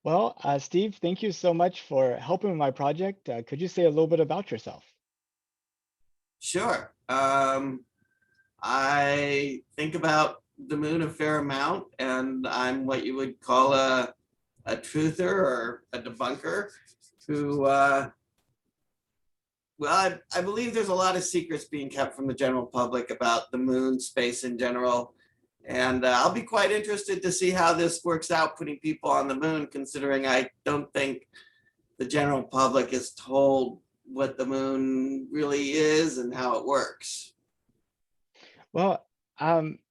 Well, Steve, thank you so much for helping with my project. Could you say a little bit about yourself? Sure. I think about the moon a fair amount, and I'm what you would call a truther or a debunker who, I believe there's a lot of secrets being kept from the general public about the moon, space in general. And I'll be quite interested to see how this works out, putting people on the moon, considering I don't think the general public is told what the moon really is and how it works. Well,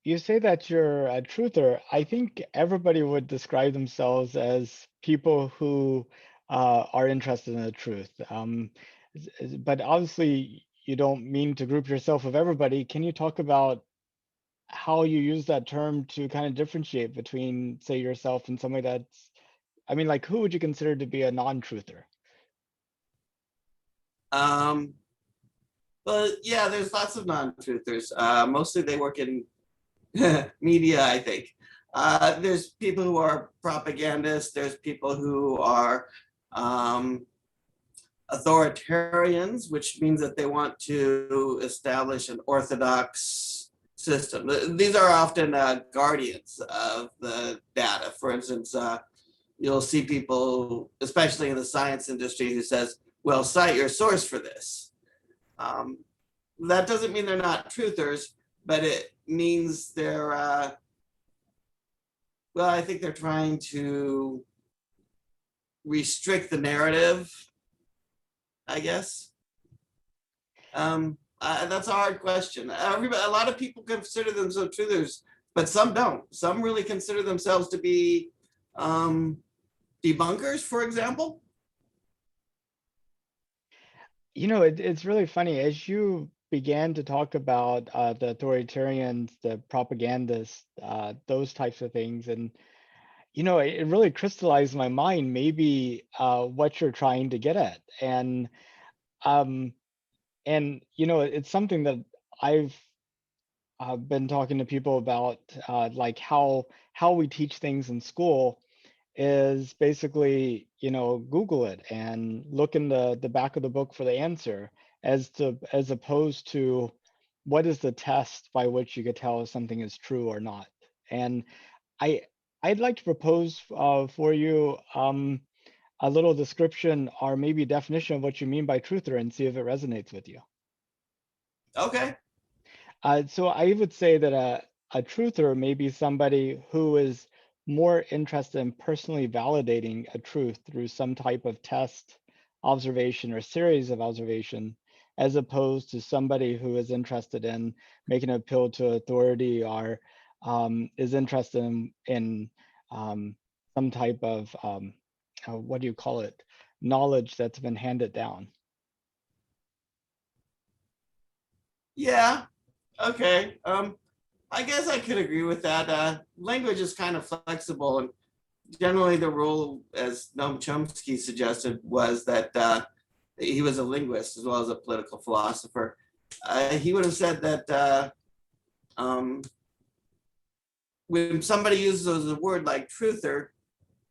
you say that you're a truther. I think everybody would describe themselves as people who are interested in the truth. But obviously, you don't mean to group yourself with everybody. Can you talk about how you use that term to kind of differentiate between, say, yourself and somebody that's, I mean, like, who would you consider to be a non-truther? Um, but yeah, there's lots of non-truthers. Mostly they work in media, I think. There's people who are propagandists. There's people who are um, authoritarians, which means that they want to establish an orthodox system. These are often guardians of the data. For instance, you'll see people, especially in the science industry, who says, "Well, cite your source for this." Um, that doesn't mean they're not truthers, but it means they're I think they're trying to restrict the narrative, I guess. That's a hard question. A lot of people consider themselves truthers, but some don't. Some really consider themselves to be um, debunkers, for example. It's really funny as you began to talk about the authoritarians, the propagandists, those types of things, and it really crystallized in my mind maybe what you're trying to get at, um, and it's something that I've been talking to people about, like how we teach things in school is basically, Google it and look in the back of the book for the answer, as opposed to what is the test by which you could tell if something is true or not. And I I'd like to propose for you a little description or maybe definition of what you mean by truther and see if it resonates with you. Okay. So I would say that a truther may be somebody who is more interested in personally validating a truth through some type of test, observation, or series of observation, as opposed to somebody who is interested in making an appeal to authority or is interested in some type of, what do you call it, knowledge that's been handed down. Yeah. Okay. I guess I could agree with that. Language is kind of flexible, and generally the rule, as Noam Chomsky suggested, was that he was a linguist as well as a political philosopher. He would have said that um, when somebody uses a word like truther,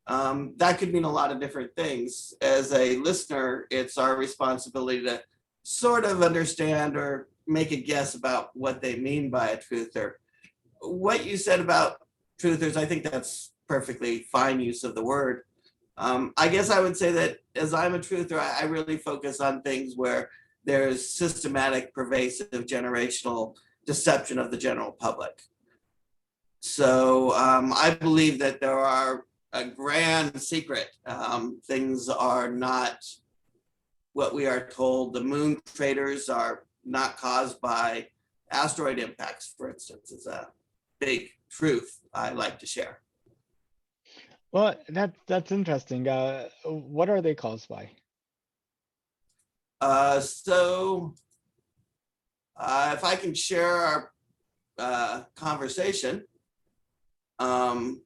that could mean a lot of different things. As a listener, it's our responsibility to sort of understand or make a guess about what they mean by a truther. What you said about truthers, I think that's perfectly fine use of the word. I guess I would say that as I'm a truther, I really focus on things where there's systematic, pervasive, generational deception of the general public. So I believe that there are a grand secret. Things are not what we are told. The moon craters are not caused by asteroid impacts, for instance, is a big truth I like to share. Well, that's interesting. What are they caused by? If I can share our conversation, um,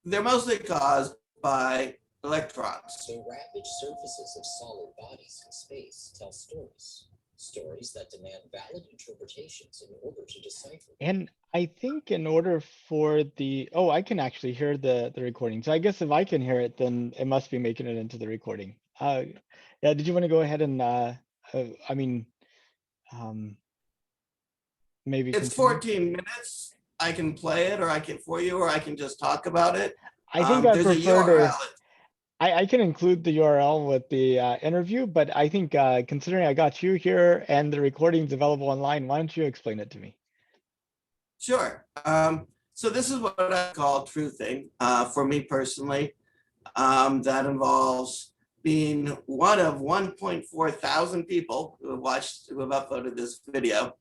they're mostly caused by electrons. The ravaged surfaces of solid bodies in space tell stories. stories that demand valid interpretations in order to decipher. And I think in order for oh, I can actually hear the recording. So I guess if I can hear it, then it must be making it into the recording. Yeah, did you want to go ahead and I mean, um, maybe It's continue? 14 minutes. I can play it or I can for you, or I can just talk about it. I think I There's a prefer to. URL. I can include the URL with the interview, but I think considering I got you here and the recording's available online, why don't you explain it to me? Sure. So this is what I call truthing for me personally. That involves being one of 1.4 thousand people who have uploaded this video,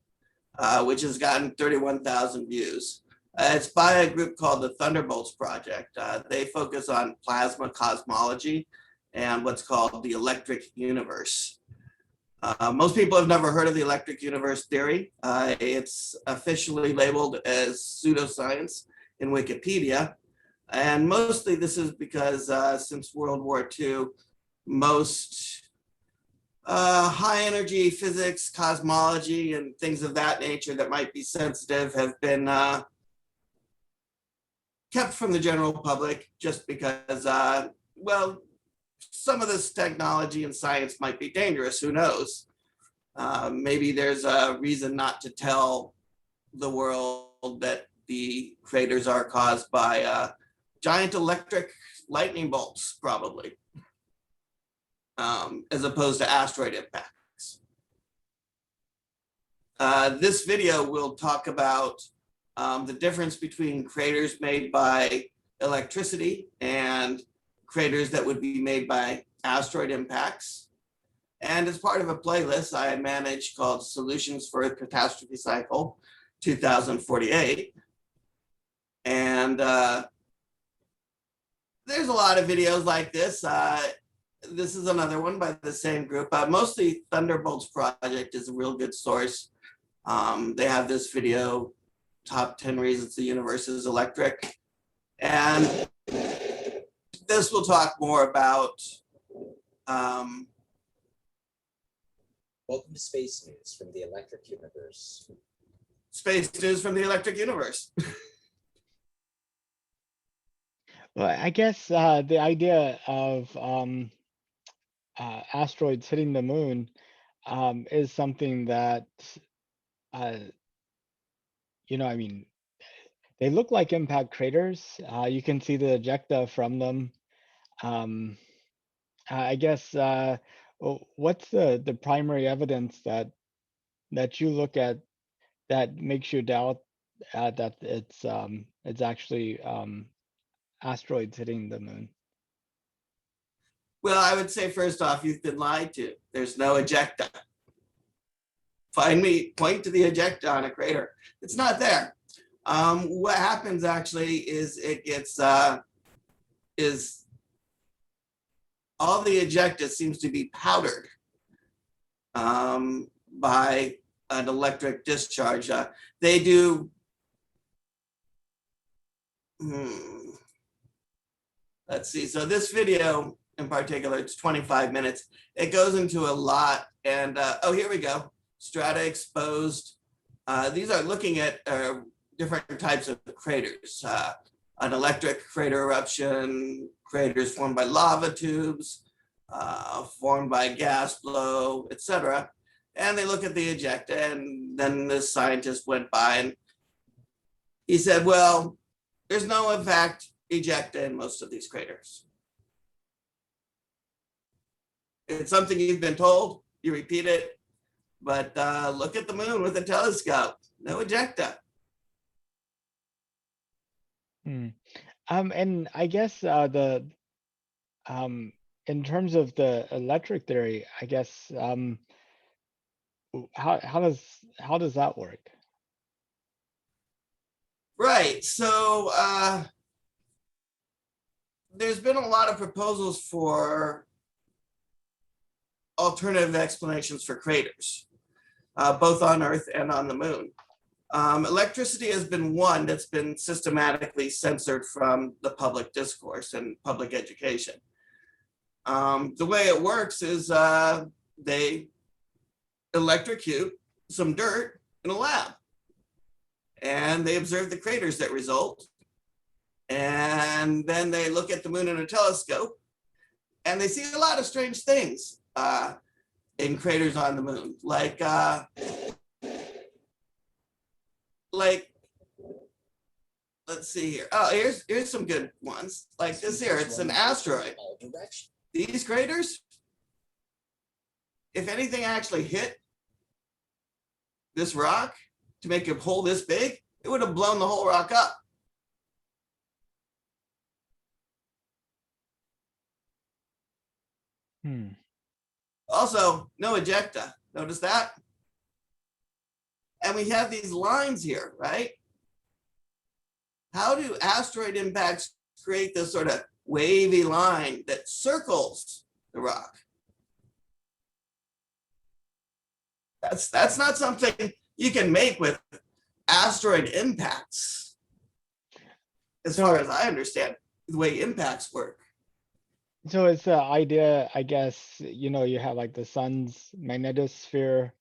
which has gotten 31,000 views. It's by a group called the Thunderbolts Project. They focus on plasma cosmology and what's called the electric universe. Most people have never heard of the electric universe theory. It's officially labeled as pseudoscience in Wikipedia. And mostly this is because since World War II, most high energy physics, cosmology, and things of that nature that might be sensitive have been kept from the general public just because, well, some of this technology and science might be dangerous. Who knows? Maybe there's a reason not to tell the world that the craters are caused by giant electric lightning bolts, probably, as opposed to asteroid impacts. This video will talk about the difference between craters made by electricity and craters that would be made by asteroid impacts. And as part of a playlist I manage called Solutions for a Catastrophe Cycle 2048. And there's a lot of videos like this. This is another one by the same group. Mostly Thunderbolts Project is a real good source. They have this video, Top 10 Reasons the Universe is Electric. And this will talk more about Welcome to Space News from the Electric Universe. Space news from the electric universe. Well, I guess the idea of asteroids hitting the moon is something that, uh, I mean, they look like impact craters. You can see the ejecta from them. Um, I guess what's the primary evidence that you look at that makes you doubt that it's actually asteroids hitting the moon? Well, I would say first off, you've been lied to. There's no ejecta. Point to the ejecta on a crater. It's not there. What happens actually is it gets is all the ejecta seems to be powdered by an electric discharge. They do. Let's see. So this video in particular, it's 25 minutes. It goes into a lot. And oh, here we go. Strata exposed. These are looking at different types of craters. An electric crater eruption, craters formed by lava tubes, formed by gas flow, etc. And they look at the ejecta, and then this scientist went by and he said, well, there's no impact ejecta in most of these craters. It's something you've been told, you repeat it, but look at the moon with a telescope, no ejecta. And I guess in terms of the electric theory, I guess how does that work? Right. So there's been a lot of proposals for alternative explanations for craters, both on Earth and on the moon. Electricity has been one that's been systematically censored from the public discourse and public education. The way it works is electrocute some dirt in a lab. And they observe the craters that result. And then they look at the moon in a telescope and they see a lot of strange things in craters on the moon. Like let's see here. Oh, here's some good ones. Like this here, it's an asteroid. These craters, if anything actually hit this rock to make a hole this big, it would have blown the whole rock up. Also, no ejecta. Notice that? And we have these lines here, right? How do asteroid impacts create this sort of wavy line that circles the rock? That's not something you can make with asteroid impacts, as far as I understand the way impacts work. So it's the idea, I guess, you have like the sun's magnetosphere,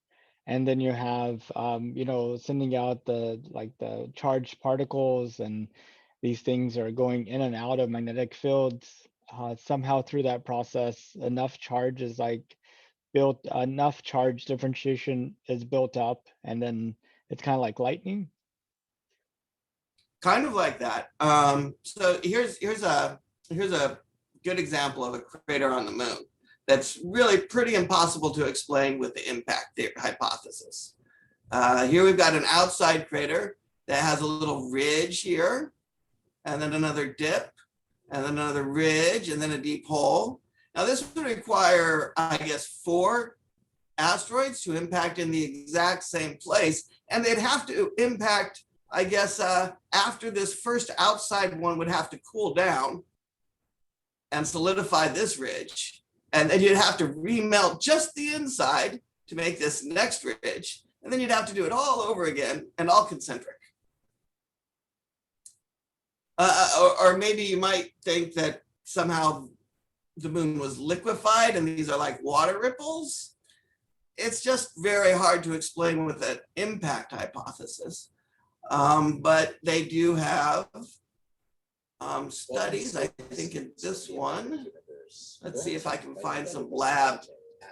and then you have, sending out the charged particles, and these things are going in and out of magnetic fields. Somehow through that process, enough charge is enough charge differentiation is built up, and then it's kind of like lightning. Kind of like that. So here's a good example of a crater on the moon that's really pretty impossible to explain with the impact hypothesis. Here we've got an outside crater that has a little ridge here, and then another dip, and then another ridge, and then a deep hole. Now this would require, I guess, 4 asteroids to impact in the exact same place, and they'd have to impact, I guess, after this first outside one would have to cool down and solidify this ridge. And then you'd have to remelt just the inside to make this next ridge. And then you'd have to do it all over again and all concentric. Or maybe you might think that somehow the moon was liquefied and these are like water ripples. It's just very hard to explain with an impact hypothesis. But they do have studies, I think in this one. Let's see if I can find some lab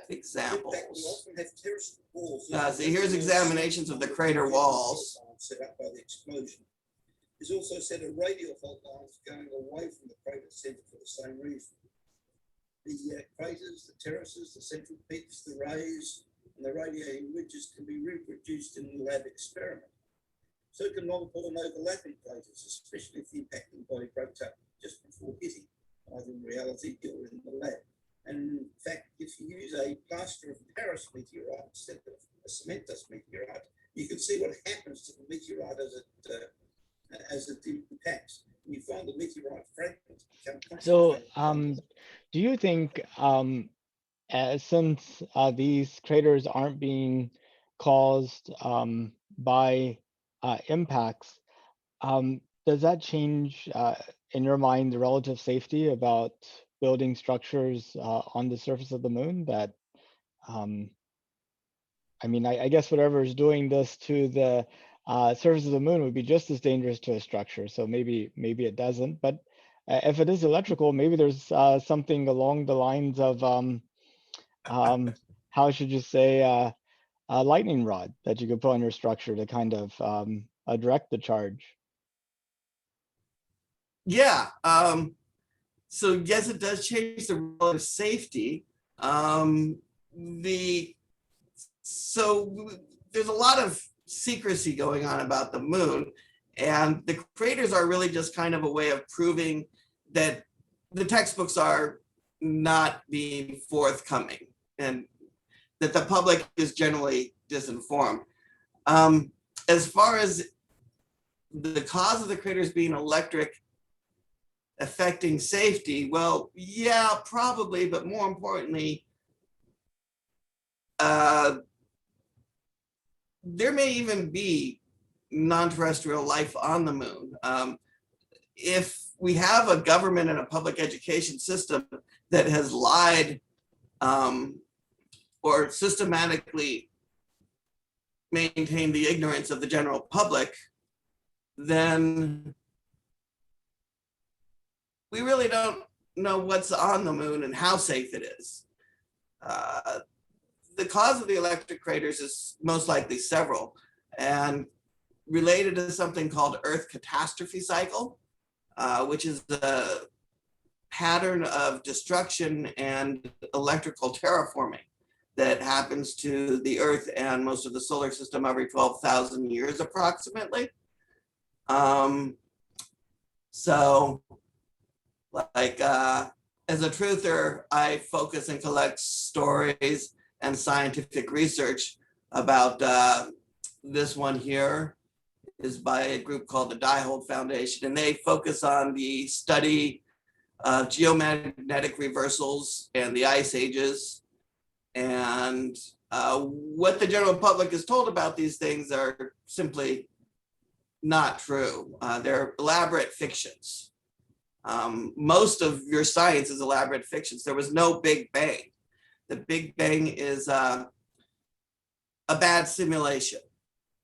examples. See, here's examinations of the crater walls. Set up by the explosion. There's also said a radial fault lines going away from the crater center for the same reason. The craters, the terraces, the central peaks, the rays, and the radiating ridges can be reproduced in the lab experiment. So can multiple and overlapping craters, especially if the impacting body breaks up just before hitting, either in reality or in the lab. And in fact, if you use a plaster of Paris meteorite instead of a cement dust meteorite, you can see what happens to the meteorite as it impacts. And you find the meteorite fragments become So, do you think, since these craters aren't being caused by impacts, does that change, in your mind, the relative safety about building structures on the surface of the moon? That, I guess whatever is doing this to the surface of the moon would be just as dangerous to a structure. So maybe it doesn't. But if it is electrical, maybe there's something along the lines of how should you say, a lightning rod that you could put on your structure to kind of direct the charge. Yeah. So yes, it does change the relative safety. So there's a lot of secrecy going on about the moon, and the craters are really just kind of a way of proving that the textbooks are not being forthcoming and that the public is generally disinformed. As far as the cause of the craters being electric affecting safety, well, yeah, probably, but more importantly, there may even be non-terrestrial life on the moon. If we have a government and a public education system that has lied or systematically maintain the ignorance of the general public, then we really don't know what's on the moon and how safe it is. The cause of the electric craters is most likely several, and related to something called Earth catastrophe cycle, which is a pattern of destruction and electrical terraforming that happens to the Earth and most of the solar system every 12,000 years approximately. So like as a truther, I focus and collect stories and scientific research about this one here is by a group called the Diehold Foundation, and they focus on the study of geomagnetic reversals and the ice ages. And what the general public is told about these things are simply not true. They're elaborate fictions. Most of your science is elaborate fictions. There was no Big Bang. The Big Bang is a bad simulation.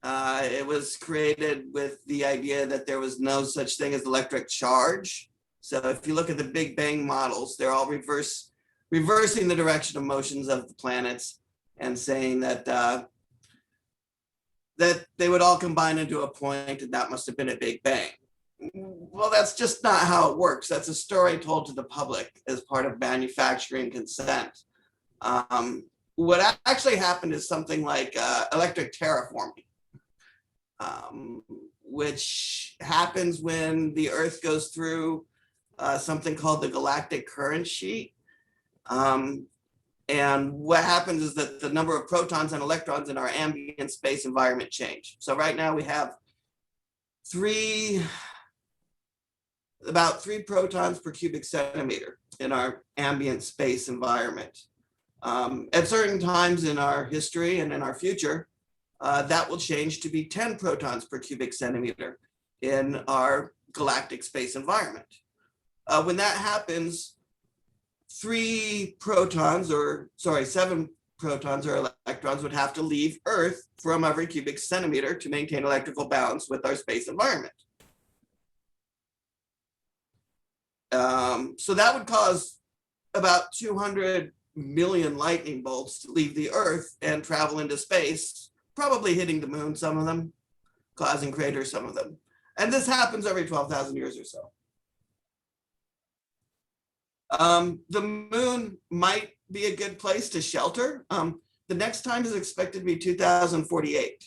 It was created with the idea that there was no such thing as electric charge. So if you look at the Big Bang models, they're all reversing the direction of motions of the planets and saying that that they would all combine into a point, and that must have been a Big Bang. Well, that's just not how it works. That's a story told to the public as part of manufacturing consent. What actually happened is something like electric terraforming, which happens when the Earth goes through something called the galactic current sheet. And what happens is that the number of protons and electrons in our ambient space environment change. So right now we have about 3 protons per cubic centimeter in our ambient space environment. At certain times in our history and in our future, that will change to be 10 protons per cubic centimeter in our galactic space environment. When that happens, 7 protons or electrons would have to leave Earth from every cubic centimeter to maintain electrical balance with our space environment. So that would cause about 200 million lightning bolts to leave the Earth and travel into space, probably hitting the moon, some of them, causing craters, some of them. And this happens every 12,000 years or so. The moon might be a good place to shelter. The next time is expected to be 2048.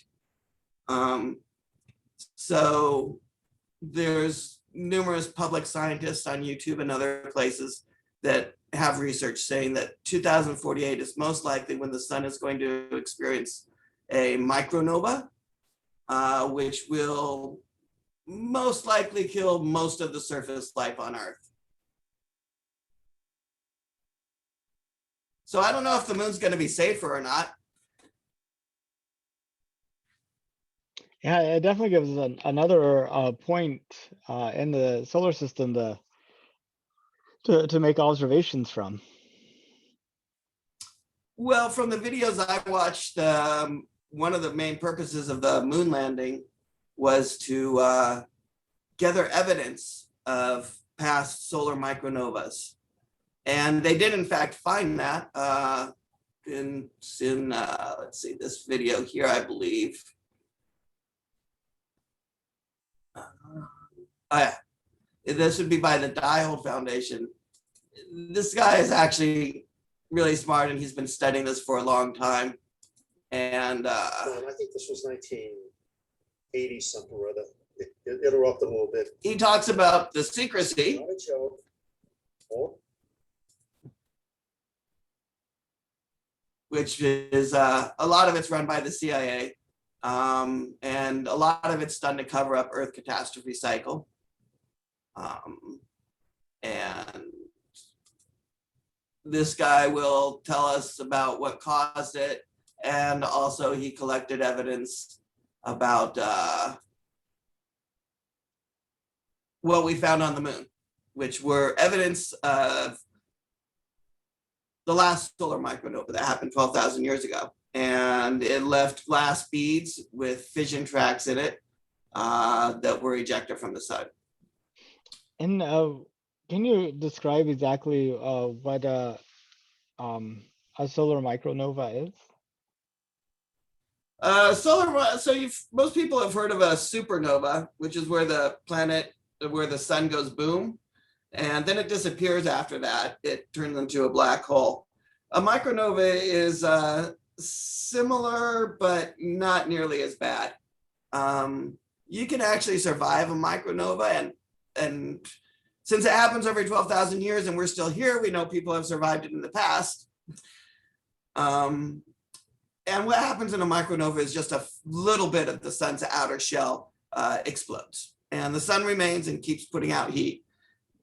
So there's numerous public scientists on YouTube and other places that have research saying that 2048 is most likely when the sun is going to experience a micronova, which will most likely kill most of the surface life on Earth. So I don't know if the moon's going to be safer or not. Yeah, it definitely gives us another point in the solar system to make observations from. Well, from the videos I watched, one of the main purposes of the moon landing was to gather evidence of past solar micronovas. And they did, in fact, find that in let's see, this video here, I believe. This would be by the Diehold Foundation. This guy is actually really smart, and he's been studying this for a long time. And I think this was 1980 something or other. It interrupted a little bit. he talks about the secrecy. Not a joke. Oh, Which is a lot of it's run by the CIA, and a lot of it's done to cover up Earth catastrophe cycle. And this guy will tell us about what caused it, and also he collected evidence about what we found on the moon, which were evidence of the last solar micronova that happened 12,000 years ago. and it left glass beads with fission tracks in it that were ejected from the sun. And can you describe exactly what um, a solar micronova is? Most people have heard of a supernova, which is where where the sun goes boom, and then it disappears after that. It turns into a black hole. A micronova is similar, but not nearly as bad. You can actually survive a micronova, and since it happens every 12,000 years and we're still here, we know people have survived it in the past. And what happens in a micronova is just a little bit of the sun's outer shell explodes, and the sun remains and keeps putting out heat,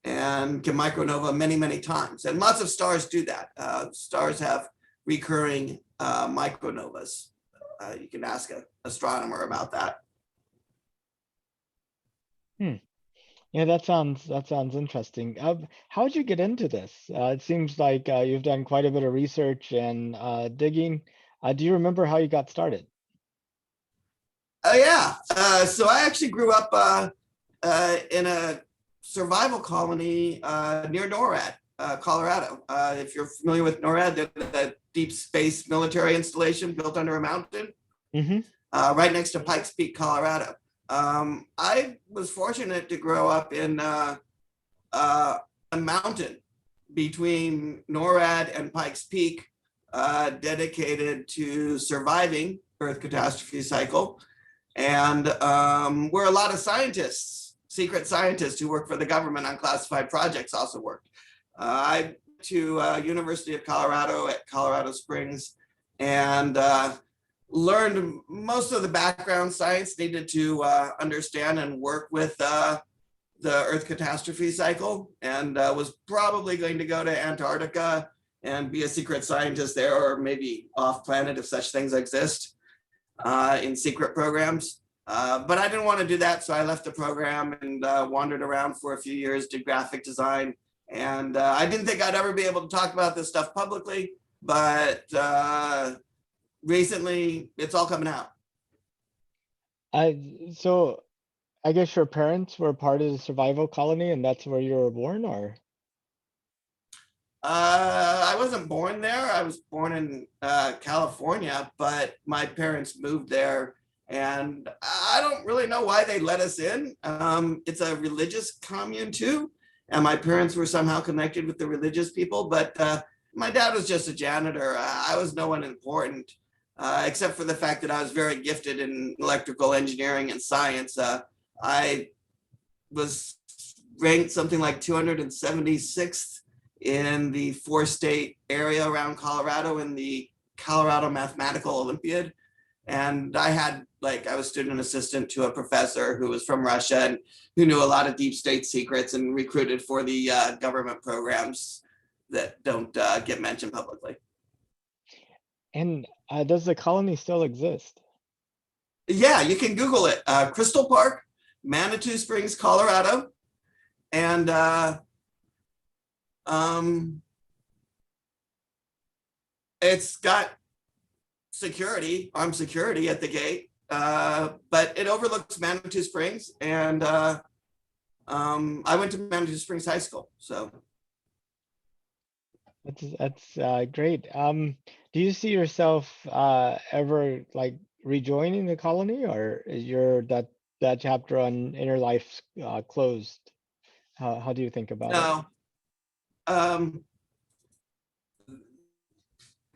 and can micronova many, many times. And lots of stars do that. Stars have recurring micronovas. You can ask an astronomer about that. Yeah, that sounds interesting. How did you get into this? It seems like you've done quite a bit of research and digging. Do you remember how you got started? Yeah. So I actually grew up in a survival colony near NORAD, Colorado. If you're familiar with NORAD, they're the deep space military installation built under a mountain, right next to Pikes Peak, Colorado. I was fortunate to grow up in a mountain between NORAD and Pikes Peak, dedicated to surviving Earth catastrophe cycle. And where a lot of scientists, secret scientists who work for the government on classified projects also worked. I went to University of Colorado at Colorado Springs, and learned most of the background science needed to understand and work with the Earth catastrophe cycle, and was probably going to go to Antarctica and be a secret scientist there, or maybe off planet if such things exist, in secret programs. But I didn't want to do that, so I left the program and wandered around for a few years, did graphic design. And I didn't think I'd ever be able to talk about this stuff publicly, but recently it's all coming out. So I guess your parents were part of the survival colony, and that's where you were born, or? I wasn't born there. I was born in California, but my parents moved there, and I don't really know why they let us in. It's a religious commune too, and my parents were somehow connected with the religious people, but my dad was just a janitor. I was no one important, except for the fact that I was very gifted in electrical engineering and science. I was ranked something like 276th in the 4-state area around Colorado in the Colorado Mathematical Olympiad. And I was student assistant to a professor who was from Russia and who knew a lot of deep state secrets and recruited for the government programs that don't get mentioned publicly. And does the colony still exist? Yeah, you can Google it. Crystal Park, Manitou Springs, Colorado. And it's got armed security at the gate, but it overlooks Manitou Springs, and I went to Manitou Springs High School, so. That's great. Do you see yourself ever like rejoining the colony, or is that chapter on inner life closed? How do you think about it? No.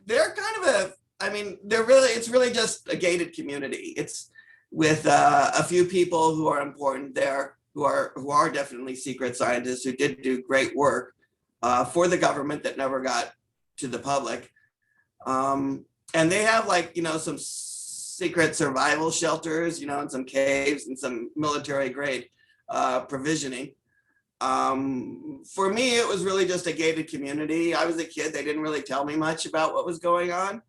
They're kind of it's really just a gated community. It's with a few people who are important there, who are definitely secret scientists who did do great work for the government that never got to the public. And they have some secret survival shelters, and some caves and some military grade provisioning. For me, it was really just a gated community. I was a kid. They didn't really tell me much about what was going on.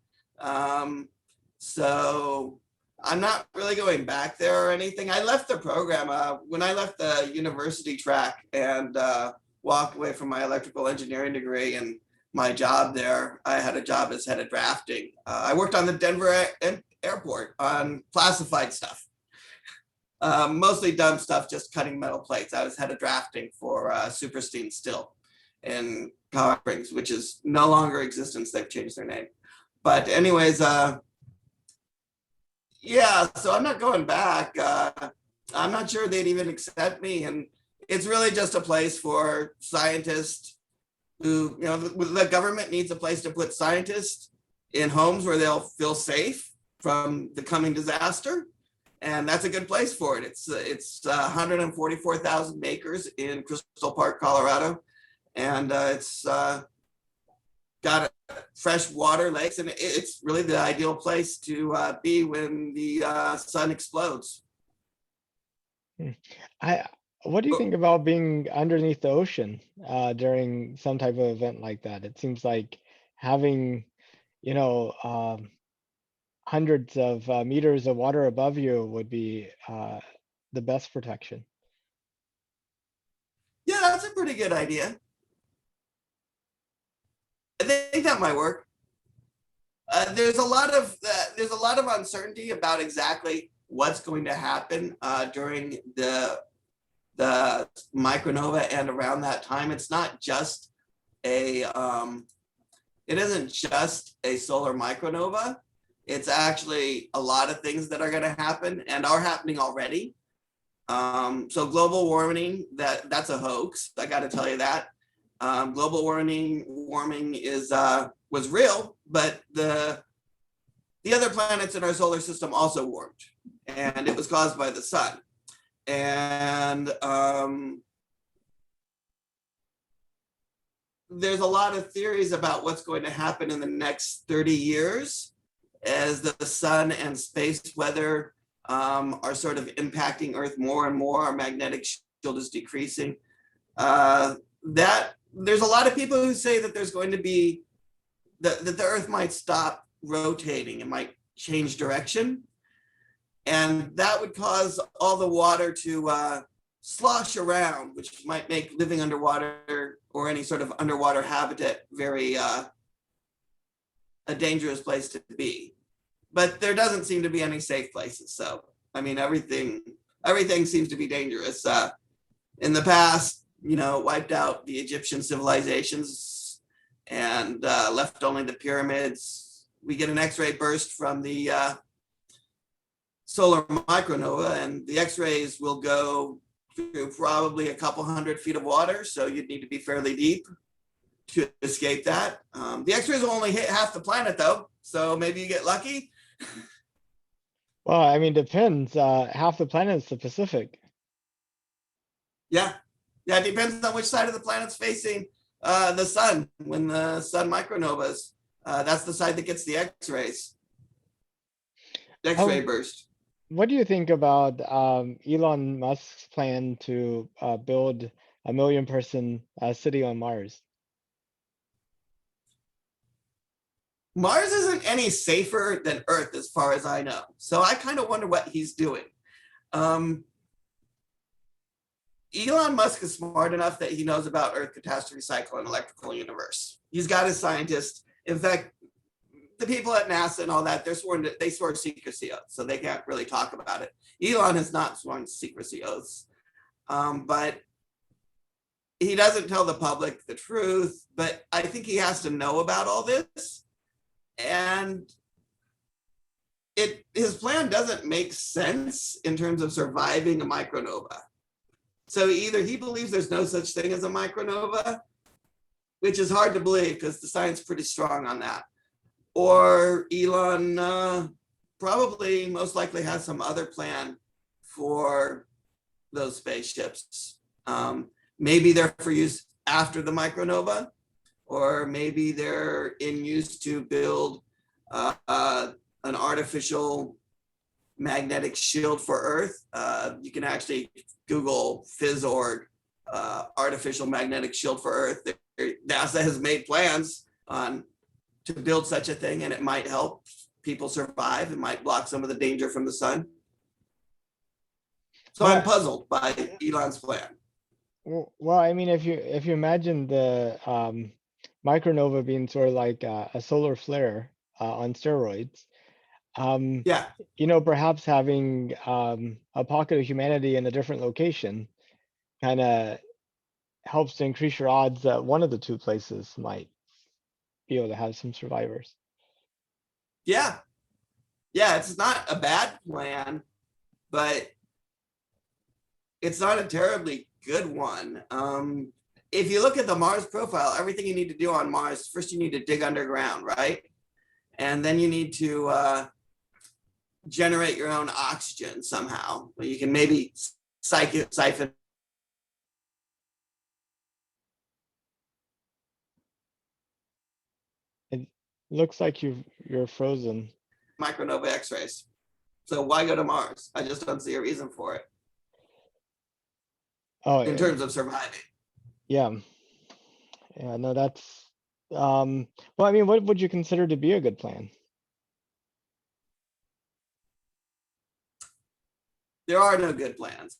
So I'm not really going back there or anything. I left the program when I left the university track and walked away from my electrical engineering degree and my job there. I had a job as head of drafting. I worked on the Denver airport on classified stuff. Mostly dumb stuff, just cutting metal plates. I was head of drafting for Superstein Still in Colorado Springs, which is no longer existence. They've changed their name. But anyways, yeah, so I'm not going back. I'm not sure they'd even accept me. And it's really just a place for scientists who, you know, the government needs a place to put scientists in homes where they'll feel safe from the coming disaster. And that's a good place for it. It's 144,000 acres in Crystal Park, Colorado. And it's got fresh water lakes, and it's really the ideal place to be when the sun explodes. What do you think about being underneath the ocean during some type of event like that? It seems like having, you know, hundreds of meters of water above you would be the best protection. Yeah, that's a pretty good idea. I think that might work. There's a lot of uncertainty about exactly what's going to happen during the micronova and around that time. It's not just a it isn't just a solar micronova. It's actually a lot of things that are going to happen and are happening already. So global warming, that's a hoax. I got to tell you that. Global warming is was real, but the other planets in our solar system also warmed, and it was caused by the sun. And there's a lot of theories about what's going to happen in the next 30 years as the sun and space weather are sort of impacting Earth more and more. Our magnetic shield is decreasing. There's a lot of people who say that there's going to be that the Earth might stop rotating. It might change direction, and that would cause all the water to slosh around, which might make living underwater or any sort of underwater habitat very a dangerous place to be. But there doesn't seem to be any safe places. So I mean, everything seems to be dangerous. In the past, you know, wiped out the Egyptian civilizations and left only the pyramids. We get an X-ray burst from the solar micronova, and the X-rays will go through probably a couple 100 feet of water. So you'd need to be fairly deep to escape that. The X-rays will only hit half the planet though. So maybe you get lucky. Well, I mean, depends. Half the planet is the Pacific. Yeah, it depends on which side of the planet's facing the sun. When the sun micronovas, that's the side that gets the X-rays, the X-ray burst. What do you think about Elon Musk's plan to build a 1 million person city on Mars? Mars isn't any safer than Earth as far as I know. So I kind of wonder what he's doing. Elon Musk is smart enough that he knows about Earth catastrophe cycle and electrical universe. He's got his scientists. In fact, the people at NASA and all that, they swore secrecy oaths, so they can't really talk about it. Elon has not sworn secrecy oaths, but he doesn't tell the public the truth. But I think he has to know about all this. And his plan doesn't make sense in terms of surviving a micronova. So either he believes there's no such thing as a micronova, which is hard to believe because the science is pretty strong on that, or Elon probably most likely has some other plan for those spaceships. Maybe they're for use after the micronova, or maybe they're in use to build an artificial magnetic shield for Earth. You can actually Google FizzOrg, artificial magnetic shield for Earth. NASA has made plans to build such a thing, and it might help people survive. It might block some of the danger from the sun. So I'm puzzled by Elon's plan. Well, I mean, if you imagine the micronova being sort of like a solar flare on steroids. Um, Yeah, Perhaps having a pocket of humanity in a different location kind of helps to increase your odds that one of the two places might be able to have some survivors. yeah, yeah. It's not a bad plan, but it's not a terribly good one. If you look at the Mars profile, everything you need to do on Mars, first you need to dig underground, right? And then you need to generate your own oxygen somehow. You can maybe siphon It looks like you're frozen. micronova X-rays. So why go to Mars? I just don't see a reason for it Oh, in terms of surviving. yeah. Yeah, no, that's well, I mean, what would you consider to be a good plan? There are no good plans.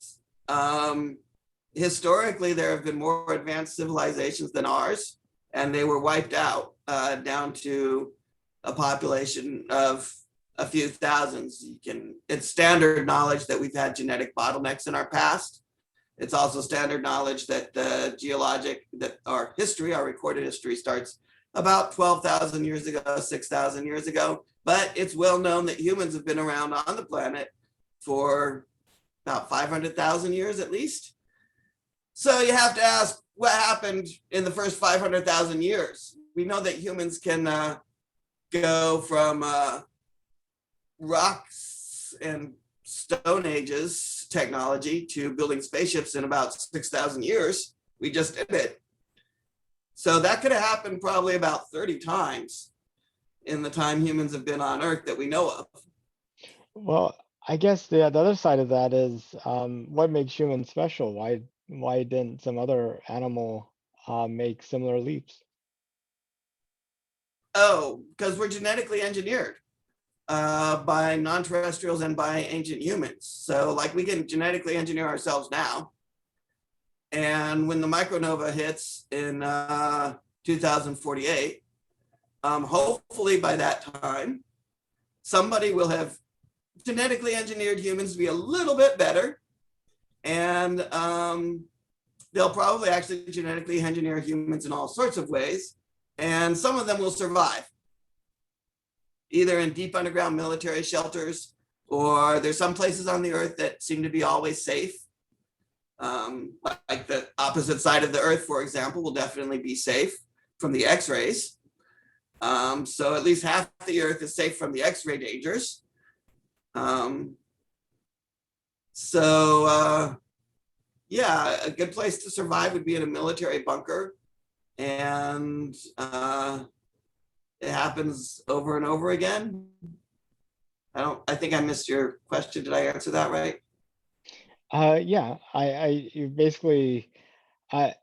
Historically, there have been more advanced civilizations than ours, and they were wiped out down to a population of a few thousands. It's standard knowledge that we've had genetic bottlenecks in our past. It's also standard knowledge that our history, our recorded history, starts about 12,000 years ago, 6,000 years ago. But it's well known that humans have been around on the planet for about 500,000 years at least. So you have to ask, what happened in the first 500,000 years? We know that humans can go from rocks and Stone Ages technology to building spaceships in about 6,000 years. We just did it. So that could have happened probably about 30 times in the time humans have been on Earth that we know of. Well, I guess the other side of that is what makes humans special? Why didn't some other animal make similar leaps? Oh, because we're genetically engineered by non-terrestrials and by ancient humans. So like we can genetically engineer ourselves now. And when the micronova hits in 2048, hopefully by that time, somebody will have genetically engineered humans to be a little bit better. And they'll probably actually genetically engineer humans in all sorts of ways. And some of them will survive, either in deep underground military shelters, or there's some places on the Earth that seem to be always safe. Like the opposite side of the Earth, for example, will definitely be safe from the X-rays. So at least half the Earth is safe from the X-ray dangers. Yeah, a good place to survive would be in a military bunker. And it happens over and over again. I think I missed your question. Did I answer that right? Yeah, you basically, I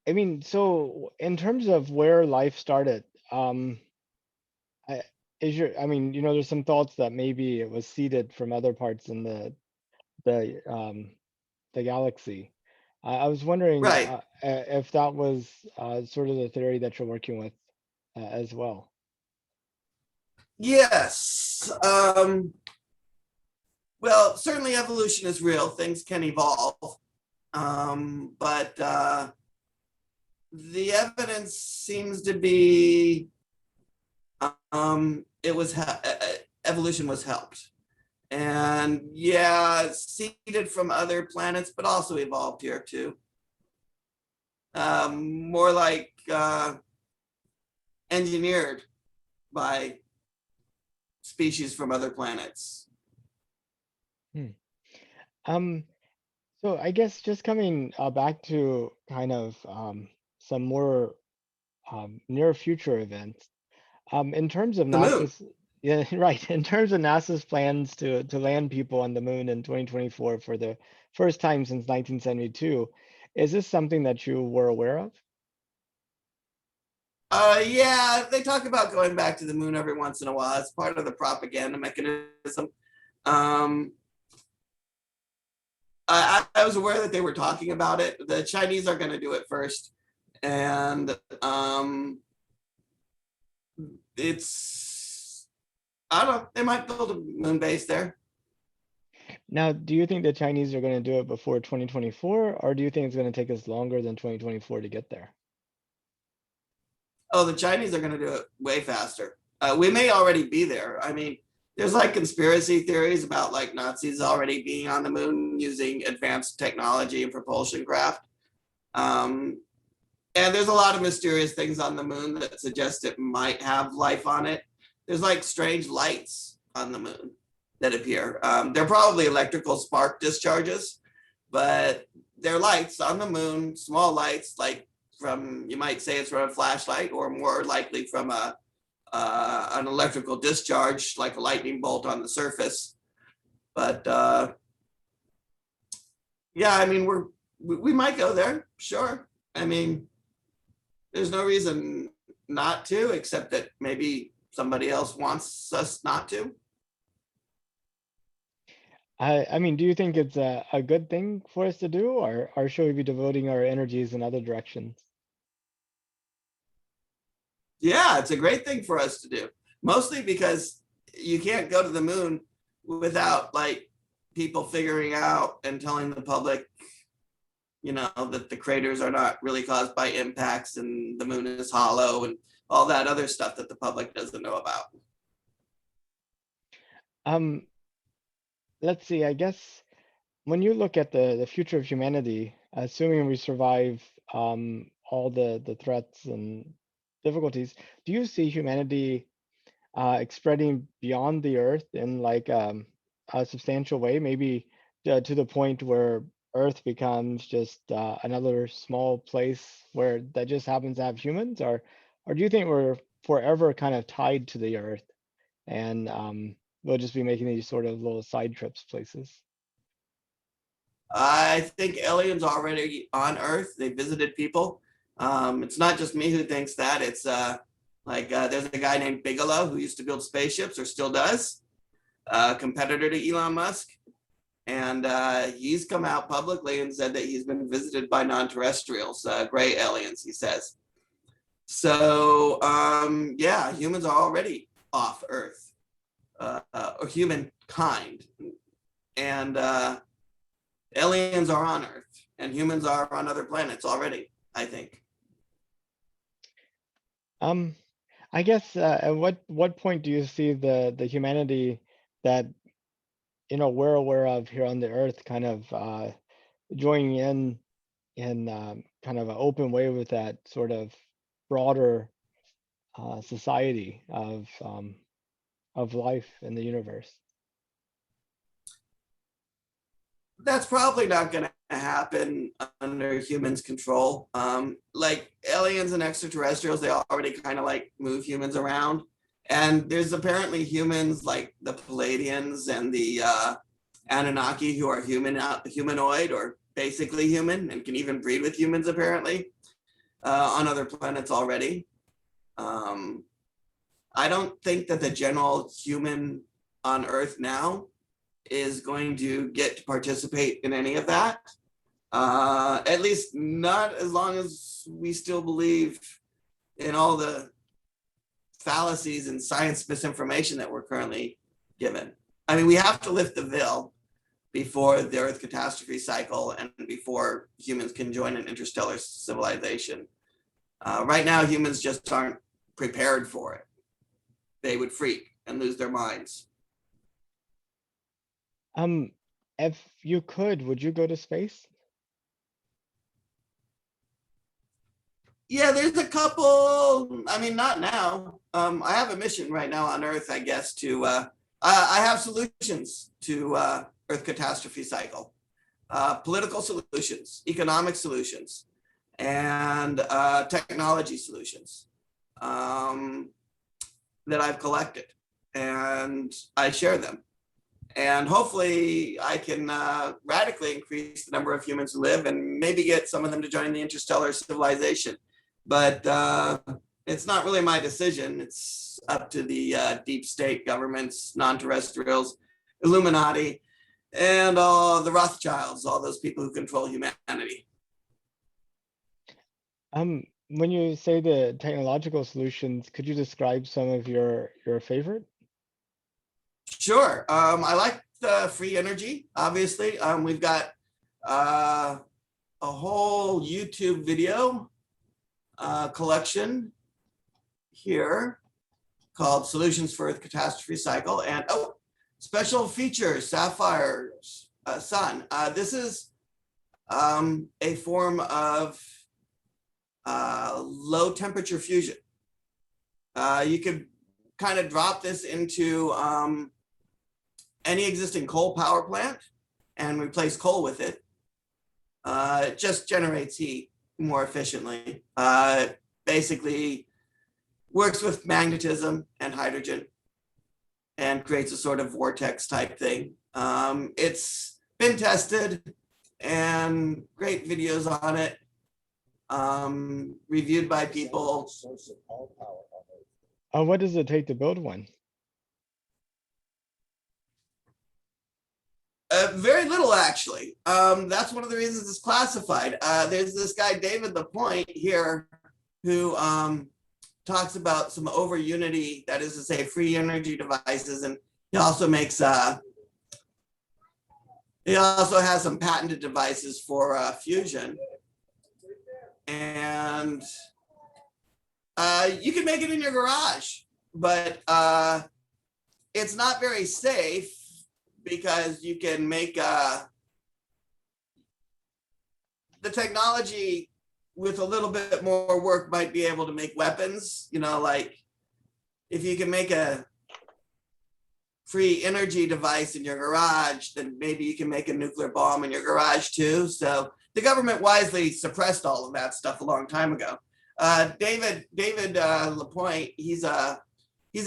mean, so in terms of where life started, I, I mean, there's some thoughts that maybe it was seeded from other parts in the the galaxy. I was wondering Right. if that was sort of the theory that you're working with as well. Yes. Well, certainly evolution is real. Things can evolve. But the evidence seems to be evolution was helped. And yeah, seeded from other planets, but also evolved here too. More like engineered by species from other planets. So I guess just coming back to kind of some more near future events. In terms of The moon. NASA's, yeah, right. In terms of NASA's plans to land people on the moon in 2024 for the first time since 1972, is this something that you were aware of? Yeah, they talk about going back to the moon every once in a while. It's part of the propaganda mechanism. I was aware that they were talking about it. The Chinese are going to do it first, and it's, I don't know, they might build a moon base there. Now, do you think the Chinese are going to do it before 2024, or do you think it's going to take us longer than 2024 to get there? Oh, the Chinese are going to do it way faster. We may already be there. I mean, there's like conspiracy theories about like Nazis already being on the moon using advanced technology and propulsion craft. And there's a lot of mysterious things on the moon that suggest it might have life on it. There's like strange lights on the moon that appear. They're probably electrical spark discharges, but they're lights on the moon, small lights, like from, you might say it's from a flashlight, or more likely from an electrical discharge, like a lightning bolt on the surface. But yeah, I mean, we might go there, sure. I mean, there's no reason not to, except that maybe somebody else wants us not to. I mean, do you think it's a good thing for us to do, or should we be devoting our energies in other directions? Yeah, it's a great thing for us to do, mostly because you can't go to the moon without like people figuring out and telling the public, you know, that the craters are not really caused by impacts and the moon is hollow and all that other stuff that the public doesn't know about. Let's see, I guess when you look at the future of humanity, assuming we survive all the threats and difficulties, do you see humanity spreading beyond the Earth in like a substantial way, maybe to the point where Earth becomes just another small place where that just happens to have humans, or do you think we're forever kind of tied to the Earth and we'll just be making these sort of little side trips places? I think aliens are already on Earth. They visited people. It's not just me who thinks that. It's there's a guy named Bigelow who used to build spaceships, or still does, a competitor to Elon Musk. And he's come out publicly and said that he's been visited by non-terrestrials, gray aliens, he says. So yeah, humans are already off Earth, or humankind. And aliens are on Earth, and humans are on other planets already, I think. I guess at what point do you see the humanity that we're aware of here on the Earth kind of joining in kind of an open way with that sort of broader society of life in the universe? That's probably not going to happen under humans' control. Like aliens and extraterrestrials, they already kind of like move humans around. And there's apparently humans like the Palladians and the Anunnaki who are humanoid, or basically human, and can even breed with humans apparently on other planets already. I don't think that the general human on Earth now is going to get to participate in any of that. At least not as long as we still believe in all the fallacies and science misinformation that we're currently given. I mean, we have to lift the veil before the Earth catastrophe cycle and before humans can join an interstellar civilization. Right now, humans just aren't prepared for it. They would freak and lose their minds. If you could, would you go to space? Yeah, there's a couple. I mean, not now. I have a mission right now on Earth, I guess, to I have solutions to Earth catastrophe cycle, political solutions, economic solutions, and technology solutions that I've collected, and I share them. And hopefully I can radically increase the number of humans who live, and maybe get some of them to join the interstellar civilization. But it's not really my decision. It's up to the deep state governments, non-terrestrials, Illuminati, and all the Rothschilds, all those people who control humanity. when you say the technological solutions, could you describe some of your favorite? Sure. I like the free energy, obviously. We've got a whole YouTube video collection here called Solutions for the Catastrophe Cycle. And oh, special features, Sapphire Sun. This is a form of low temperature fusion. You could kind of drop this into any existing coal power plant and replace coal with it. It just generates heat more efficiently. Basically works with magnetism and hydrogen and creates a sort of vortex type thing. It's been tested and great videos on it, reviewed by people. What does it take to build one? Very little, actually. That's one of the reasons it's classified. There's this guy, David Lapointe here, who talks about some over unity, that is to say, free energy devices. And he also makes, he also has some patented devices for fusion. And you can make it in your garage, but it's not very safe, because you can make the technology with a little bit more work might be able to make weapons, you know, like if you can make a free energy device in your garage, then maybe you can make a nuclear bomb in your garage too. So the government wisely suppressed all of that stuff a long time ago. David Lapointe, he's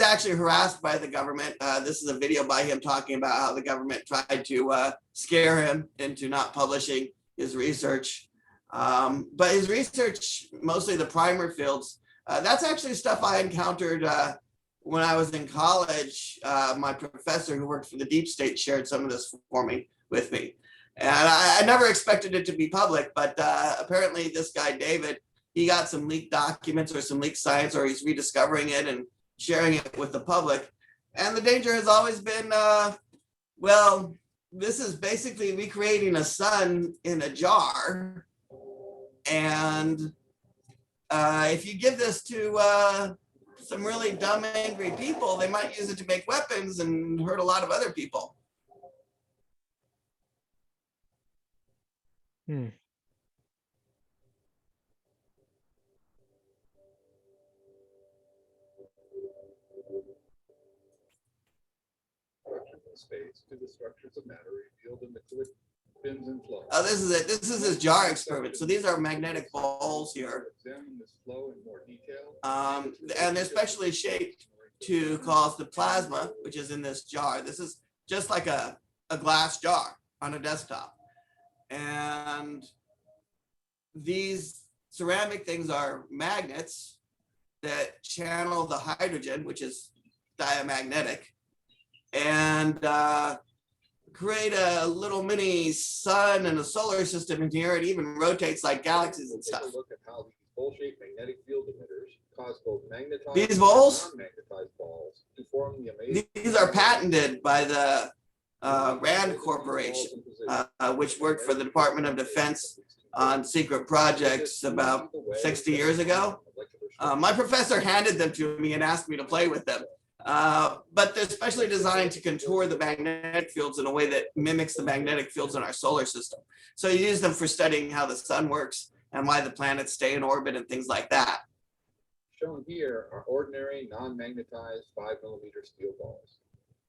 actually harassed by the government. This is a video by him talking about how the government tried to scare him into not publishing his research. But his research, mostly the primer fields, that's actually stuff I encountered when I was in college. My professor who worked for the deep state shared some of this for me with me. And I never expected it to be public, but apparently this guy, David, he got some leaked documents or some leaked science, or he's rediscovering it and sharing it with the public. And the danger has always been, well, this is basically recreating a sun in a jar. And if you give this to some really dumb, angry people, they might use it to make weapons and hurt a lot of other people. Space to the structures of matter revealed in the fluid spins and flows. Oh, this is it. This is his jar experiment. So these are magnetic balls here. Examine this flow in more detail. And they're specially shaped to cause the plasma, which is in this jar. This is just like a glass jar on a desktop. And these ceramic things are magnets that channel the hydrogen, which is diamagnetic, and create a little mini sun and a solar system in here. It even rotates like galaxies and stuff. Take a look at how these bowl-shaped magnetic field emitters cause both magnetized These balls? and non-magnetized balls to form the amazing. These are patented by the RAND Corporation, which worked for the Department of Defense on secret projects about 60 years ago. My professor handed them to me and asked me to play with them. But they're specially designed to contour the magnetic fields in a way that mimics the magnetic fields in our solar system. So you use them for studying how the sun works and why the planets stay in orbit and things like that. Shown here are ordinary non-magnetized 5mm steel balls.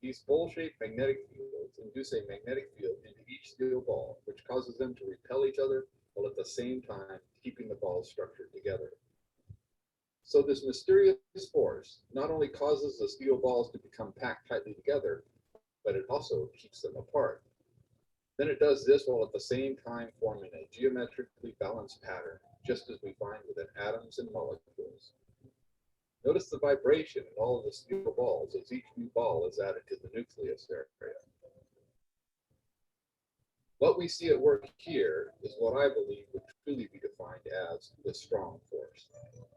These bowl-shaped magnetic fields induce a magnetic field into each steel ball, which causes them to repel each other while at the same time keeping the balls structured together. So this mysterious force not only causes the steel balls to become packed tightly together, but it also keeps them apart. Then it does this while at the same time forming a geometrically balanced pattern, just as we find within atoms and molecules. Notice the vibration in all of the steel balls as each new ball is added to the nucleus area. What we see at work here is what I believe would truly be defined as the strong force. universe.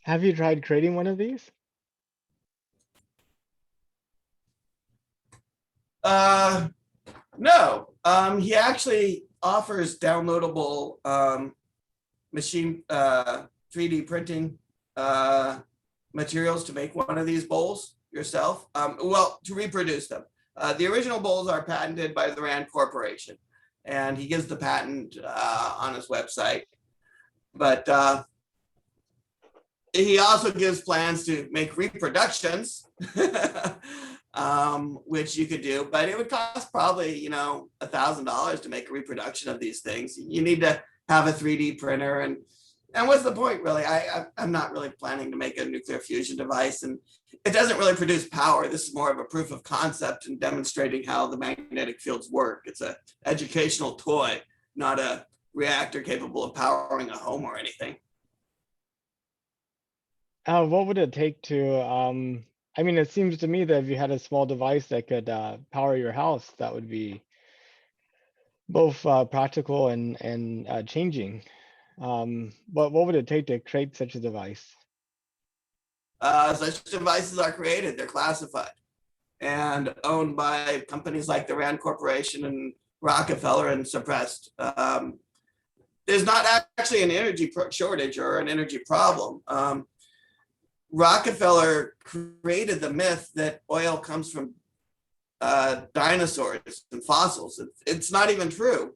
Have you tried creating one of these? No, he actually offers downloadable machine 3D printing materials to make one of these bowls yourself. Well, to reproduce them. The original bowls are patented by the Rand Corporation, and he gives the patent on his website. But he also gives plans to make reproductions, which you could do, but it would cost probably, you know, $1,000 to make a reproduction of these things. You need to have a 3D printer, and what's the point, really? I'm not really planning to make a nuclear fusion device, and it doesn't really produce power. This is more of a proof of concept and demonstrating how the magnetic fields work. It's an educational toy, not a reactor capable of powering a home or anything. What would it take to, I mean, it seems to me that if you had a small device that could power your house, that would be both practical and changing. But what would it take to create such a device? Such devices are created, they're classified and owned by companies like the Rand Corporation and Rockefeller and suppressed. There's not actually an energy shortage or an energy problem. Rockefeller created the myth that oil comes from dinosaurs and fossils. It's not even true.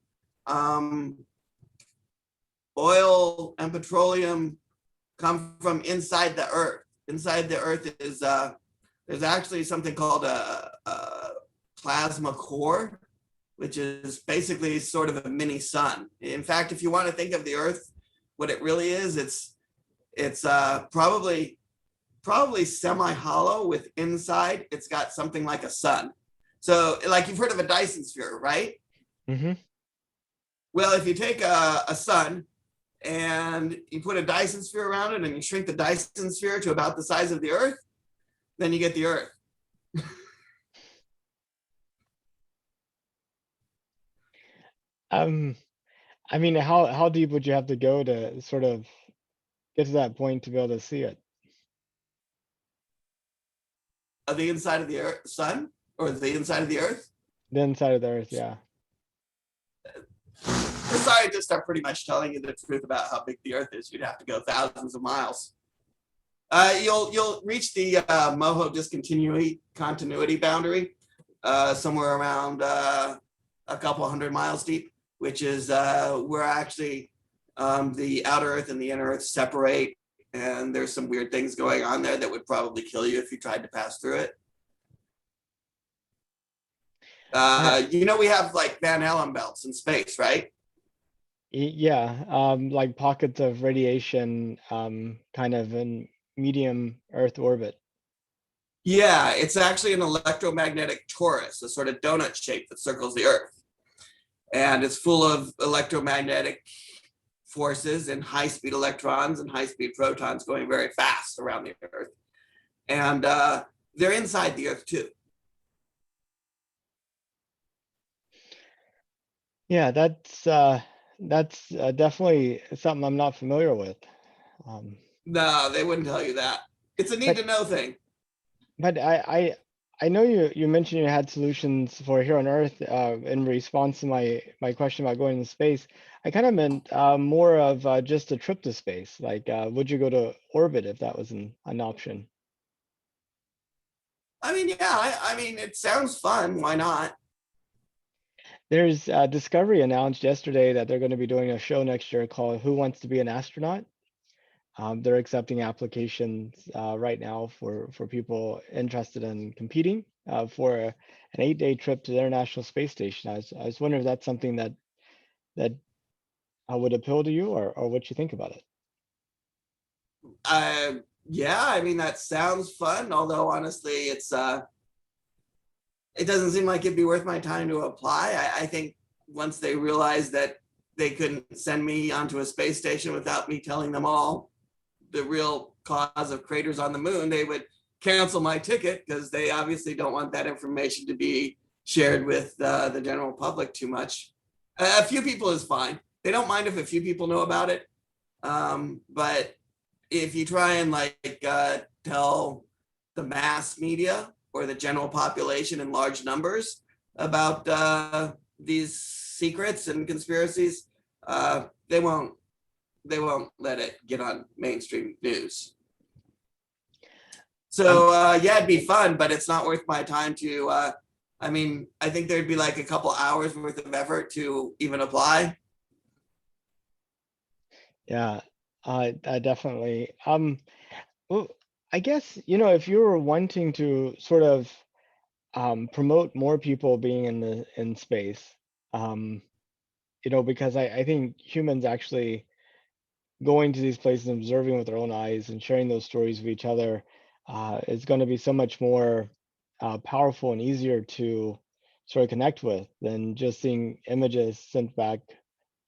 Oil and petroleum come from inside the earth. Inside the earth is there's actually something called a plasma core, which is basically sort of a mini sun. In fact, if you want to think of the earth, what it really is, it's probably semi-hollow with inside, it's got something like a sun. So like you've heard of a Dyson sphere, right? Mm-hmm. Well, if you take a sun and you put a Dyson sphere around it and you shrink the Dyson sphere to about the size of the earth, then you get the earth. I mean, how deep would you have to go to sort of get to that point to be able to see it? The inside of the earth, sun, or the inside of the earth? The inside of the earth, yeah. The scientists are pretty much telling you the truth about how big the earth is. You'd have to go thousands of miles. You'll reach the MOHO continuity boundary somewhere around a couple hundred miles deep, which is where actually the outer earth and the inner earth separate. And there's some weird things going on there that would probably kill you if you tried to pass through it. You know, we have like Van Allen belts in space, right? Yeah, like pockets of radiation, kind of in medium Earth orbit. Yeah, it's actually an electromagnetic torus, a sort of donut shape that circles the Earth. And it's full of electromagnetic forces and high-speed electrons and high-speed protons going very fast around the Earth. And they're inside the Earth too. Yeah, that's definitely something I'm not familiar with. No, they wouldn't tell you that. It's a need to know thing. But I know you mentioned you had solutions for here on Earth in response to my question about going to space. I kind of meant more of just a trip to space. Like, would you go to orbit if that was an option? I mean, yeah, I mean, it sounds fun. Why not? There's Discovery announced yesterday that they're going to be doing a show next year called Who Wants to Be an Astronaut? They're accepting applications right now for people interested in competing for an 8-day trip to the International Space Station. I was wondering if that's something that would appeal to you, or what you think about it. Yeah, I mean, that sounds fun. Although honestly, it doesn't seem like it'd be worth my time to apply. I think once they realize that they couldn't send me onto a space station without me telling them all the real cause of craters on the moon, they would cancel my ticket because they obviously don't want that information to be shared with the general public too much. A few people is fine. They don't mind if a few people know about it. But if you try and tell the mass media or the general population in large numbers about these secrets and conspiracies, they won't let it get on mainstream news. So yeah, it'd be fun, but it's not worth my time to. I mean, I think there'd be like a couple hours worth of effort to even apply. Yeah, definitely. Well, I guess, if you were wanting to sort of promote more people being in space, um, because I think humans actually going to these places and observing with their own eyes and sharing those stories with each other is going to be so much more powerful and easier to sort of connect with than just seeing images sent back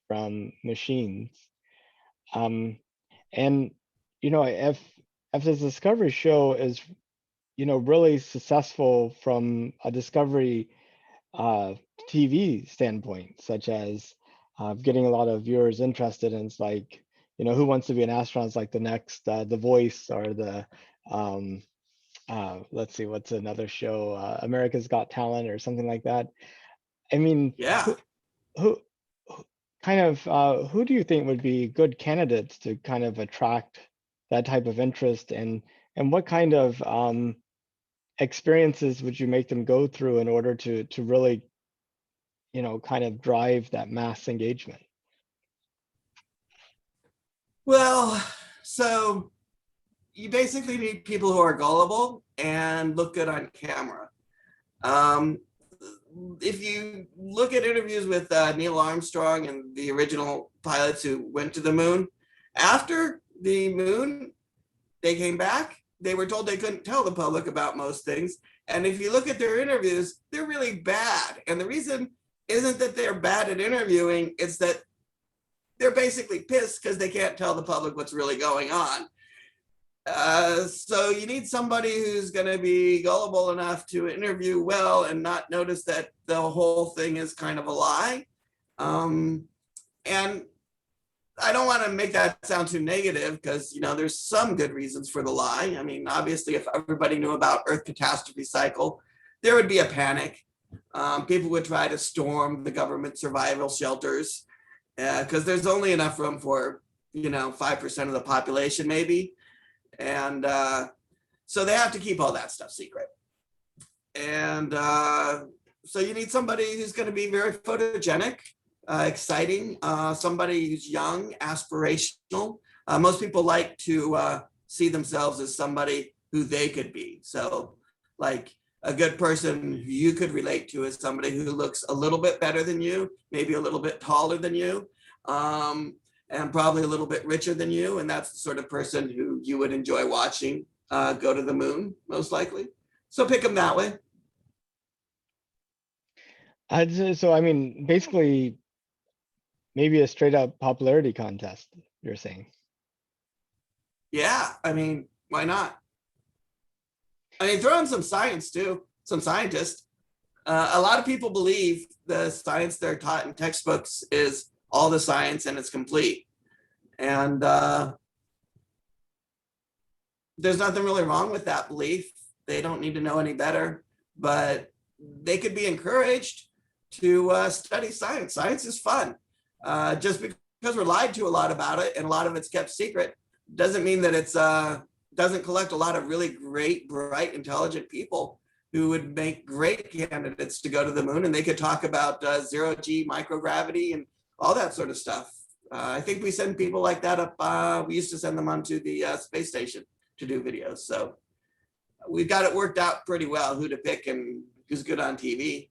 from machines. Um, and if this Discovery show is really successful from a Discovery uh, TV standpoint, such as getting a lot of viewers interested in, it's like, who wants to be an astronaut is like the next The Voice, or the um, let's see, what's another show, America's Got Talent or something like that. I mean, Yeah. who kind of who do you think would be good candidates to kind of attract that type of interest, and what kind of experiences would you make them go through in order to really kind of drive that mass engagement? Well, so you basically need people who are gullible and look good on camera. Um, if you look at interviews with Neil Armstrong and the original pilots who went to the moon, after the moon, they came back. They were told they couldn't tell the public about most things. And if you look at their interviews, they're really bad. And the reason isn't that they're bad at interviewing, it's that they're basically pissed because they can't tell the public what's really going on. So you need somebody who's going to be gullible enough to interview well and not notice that the whole thing is kind of a lie. And I don't want to make that sound too negative, because there's some good reasons for the lie. I mean, obviously, if everybody knew about Earth catastrophe cycle, there would be a panic. People would try to storm the government survival shelters because there's only enough room for 5% of the population maybe. And so they have to keep all that stuff secret. And so you need somebody who's going to be very photogenic, exciting, somebody who's young, aspirational. Most people like to see themselves as somebody who they could be. So like a good person who you could relate to is somebody who looks a little bit better than you, maybe a little bit taller than you, and probably a little bit richer than you. And that's the sort of person who you would enjoy watching go to the moon, most likely. So pick them that way. So I mean, basically, maybe a straight up popularity contest, you're saying? Yeah, I mean, why not? I mean, throw in some science too, some scientists. A lot of people believe the science they're taught in textbooks is all the science and it's complete. And there's nothing really wrong with that belief. They don't need to know any better, but they could be encouraged to study science. Science is fun. Just because we're lied to a lot about it and a lot of it's kept secret doesn't mean that it's doesn't collect a lot of really great, bright, intelligent people who would make great candidates to go to the moon, and they could talk about zero-G microgravity and all that sort of stuff. I think we send people like that up. We used to send them onto the space station to do videos. So we've got it worked out pretty well who to pick and who's good on TV.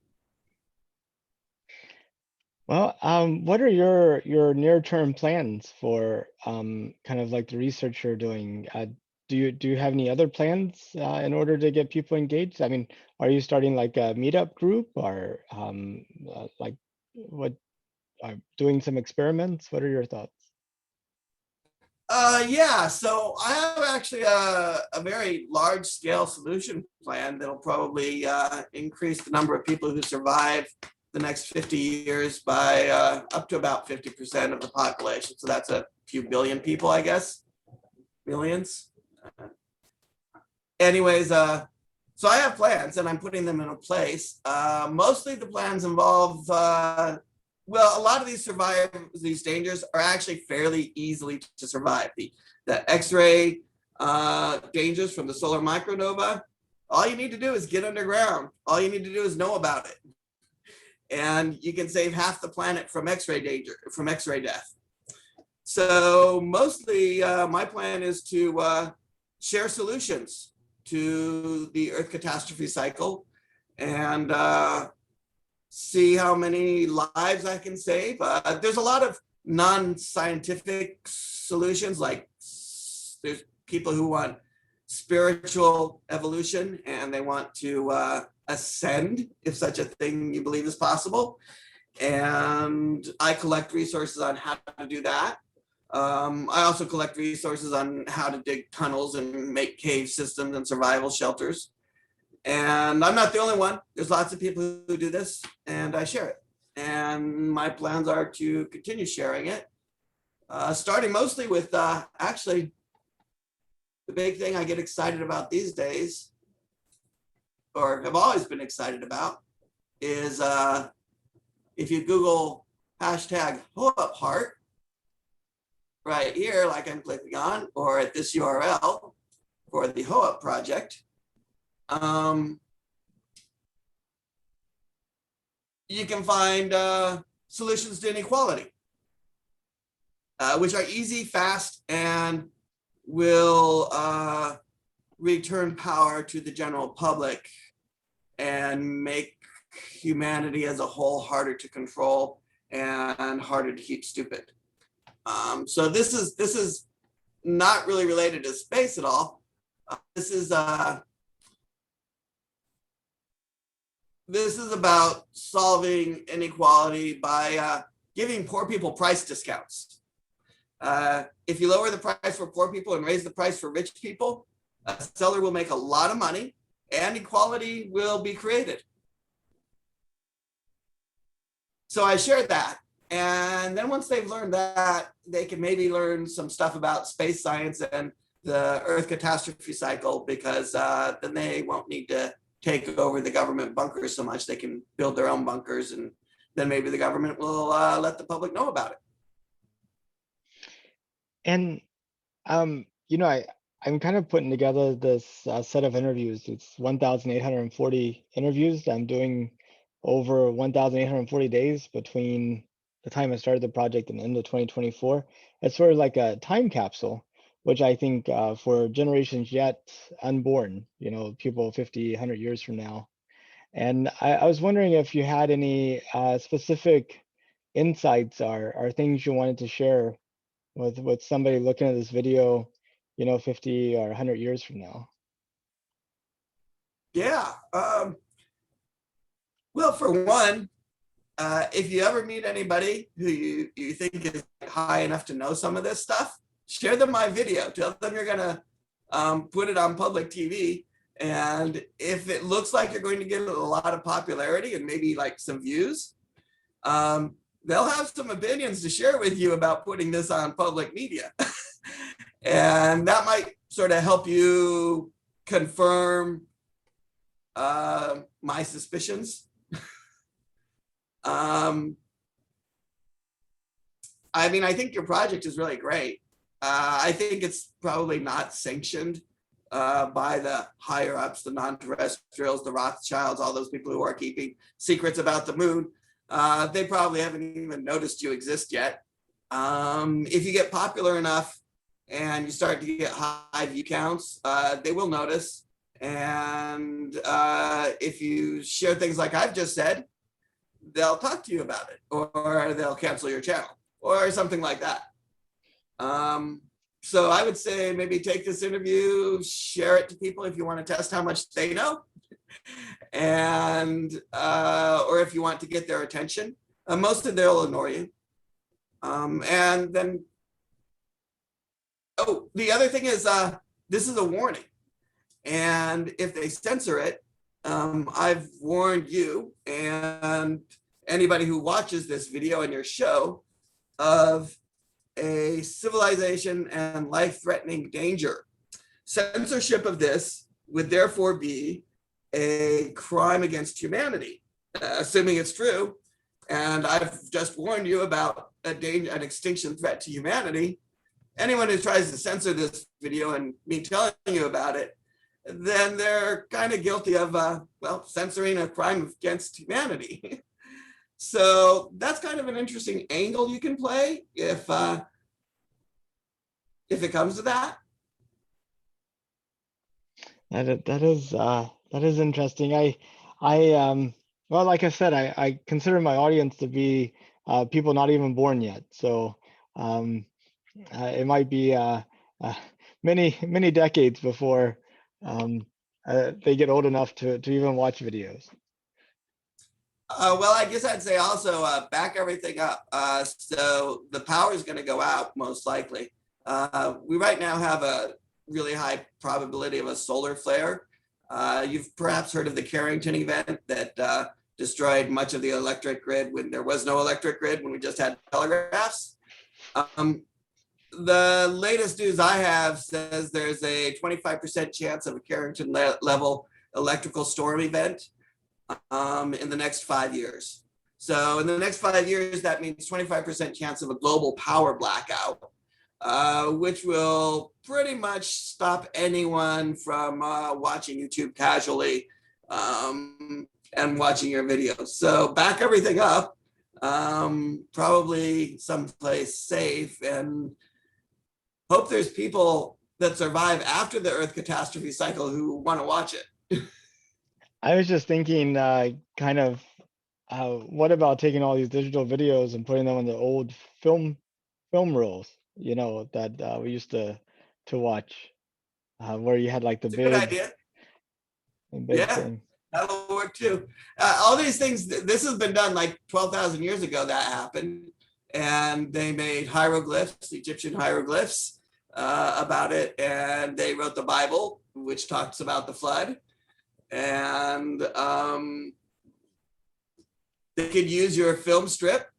Well, what are your near-term plans for kind of like the research you're doing? Do you have any other plans in order to get people engaged? I mean, are you starting like a meetup group, or like what, doing some experiments? What are your thoughts? Yeah, so I have actually a very large scale solution plan that'll probably increase the number of people who survive the next 50 years by up to about 50% of the population. So that's a few billion people, I guess, millions. Anyways, so I have plans and I'm putting them in a place. Mostly the plans involve, well, a lot of these dangers are actually fairly easily to survive. The X-ray dangers from the solar micronova, all you need to do is get underground. All you need to do is know about it. And you can save half the planet from X-ray danger, from X-ray death. So mostly my plan is to share solutions to the Earth catastrophe cycle and see how many lives I can save. There's a lot of non-scientific solutions, like there's people who want spiritual evolution and they want to ascend, if such a thing you believe is possible. And I collect resources on how to do that. I also collect resources on how to dig tunnels and make cave systems and survival shelters. And I'm not the only one. There's lots of people who do this and I share it. And my plans are to continue sharing it, starting mostly with actually the big thing I get excited about these days, or have always been excited about, is if you Google hashtag #HoUpHeart right here, like I'm clicking on, or at this URL for the HoUp project, you can find solutions to inequality, which are easy, fast, and will return power to the general public and make humanity as a whole harder to control and harder to keep stupid. So this is not really related to space at all. This is about solving inequality by giving poor people price discounts. If you lower the price for poor people and raise the price for rich people, a seller will make a lot of money and equality will be created. So I shared that. And then once they've learned that, they can maybe learn some stuff about space science and the Earth catastrophe cycle, because then they won't need to take over the government bunkers so much. They can build their own bunkers, and then maybe the government will let the public know about it. And you know, I'm kind of putting together this set of interviews. It's 1,840 interviews I'm doing over 1,840 days between the time I started the project and the end of 2024. It's sort of like a time capsule, which I think for generations yet unborn, you know, people 50, 100 years from now. And I was wondering if you had any specific insights or things you wanted to share with somebody looking at this video, you know, 50 or 100 years from now. Yeah. Well, for one, if you ever meet anybody who you think is high enough to know some of this stuff, share them my video. Tell them you're gonna put it on public TV. And if it looks like you're going to get a lot of popularity and maybe like some views, they'll have some opinions to share with you about putting this on public media. And that might sort of help you confirm my suspicions. I mean, I think your project is really great. I think it's probably not sanctioned by the higher ups, the non-terrestrials, the Rothschilds, all those people who are keeping secrets about the moon. They probably haven't even noticed you exist yet. If you get popular enough and you start to get high view counts, they will notice. And if you share things like I've just said, they'll talk to you about it, or they'll cancel your channel or something like that. So I would say maybe take this interview, share it to people if you want to test how much they know, and or if you want to get their attention. Most of them will ignore you. And then, oh, the other thing is this is a warning. And if they censor it, I've warned you, and anybody who watches this video and your show of a civilization and life-threatening danger. Censorship of this would therefore be a crime against humanity, assuming it's true. And I've just warned you about an extinction threat to humanity. Anyone who tries to censor this video and me telling you about it, then they're kind of guilty of, well, censoring a crime against humanity. So that's kind of an interesting angle you can play if it comes to that. That is interesting. Well, like I said, I consider my audience to be people not even born yet. So it might be many decades before they get old enough to even watch videos. Well, I guess I'd say also back everything up. So the power is going to go out most likely. We right now have a really high probability of a solar flare. You've perhaps heard of the Carrington event that destroyed much of the electric grid when there was no electric grid, when we just had telegraphs. The latest news I have says there's a 25% chance of a Carrington level electrical storm event in the next 5 years. So in the next 5 years, that means 25% chance of a global power blackout, which will pretty much stop anyone from watching YouTube casually and watching your videos. So back everything up, probably someplace safe, and hope there's people that survive after the Earth catastrophe cycle who want to watch it. I was just thinking, kind of, what about taking all these digital videos and putting them on the old film rolls, you know, that we used to watch, where you had like the It's a good idea. big Yeah. thing. That'll work too. All these things, this has been done like 12,000 years ago that happened. And they made hieroglyphs, Egyptian hieroglyphs about it. And they wrote the Bible, which talks about the flood. And they could use your film strip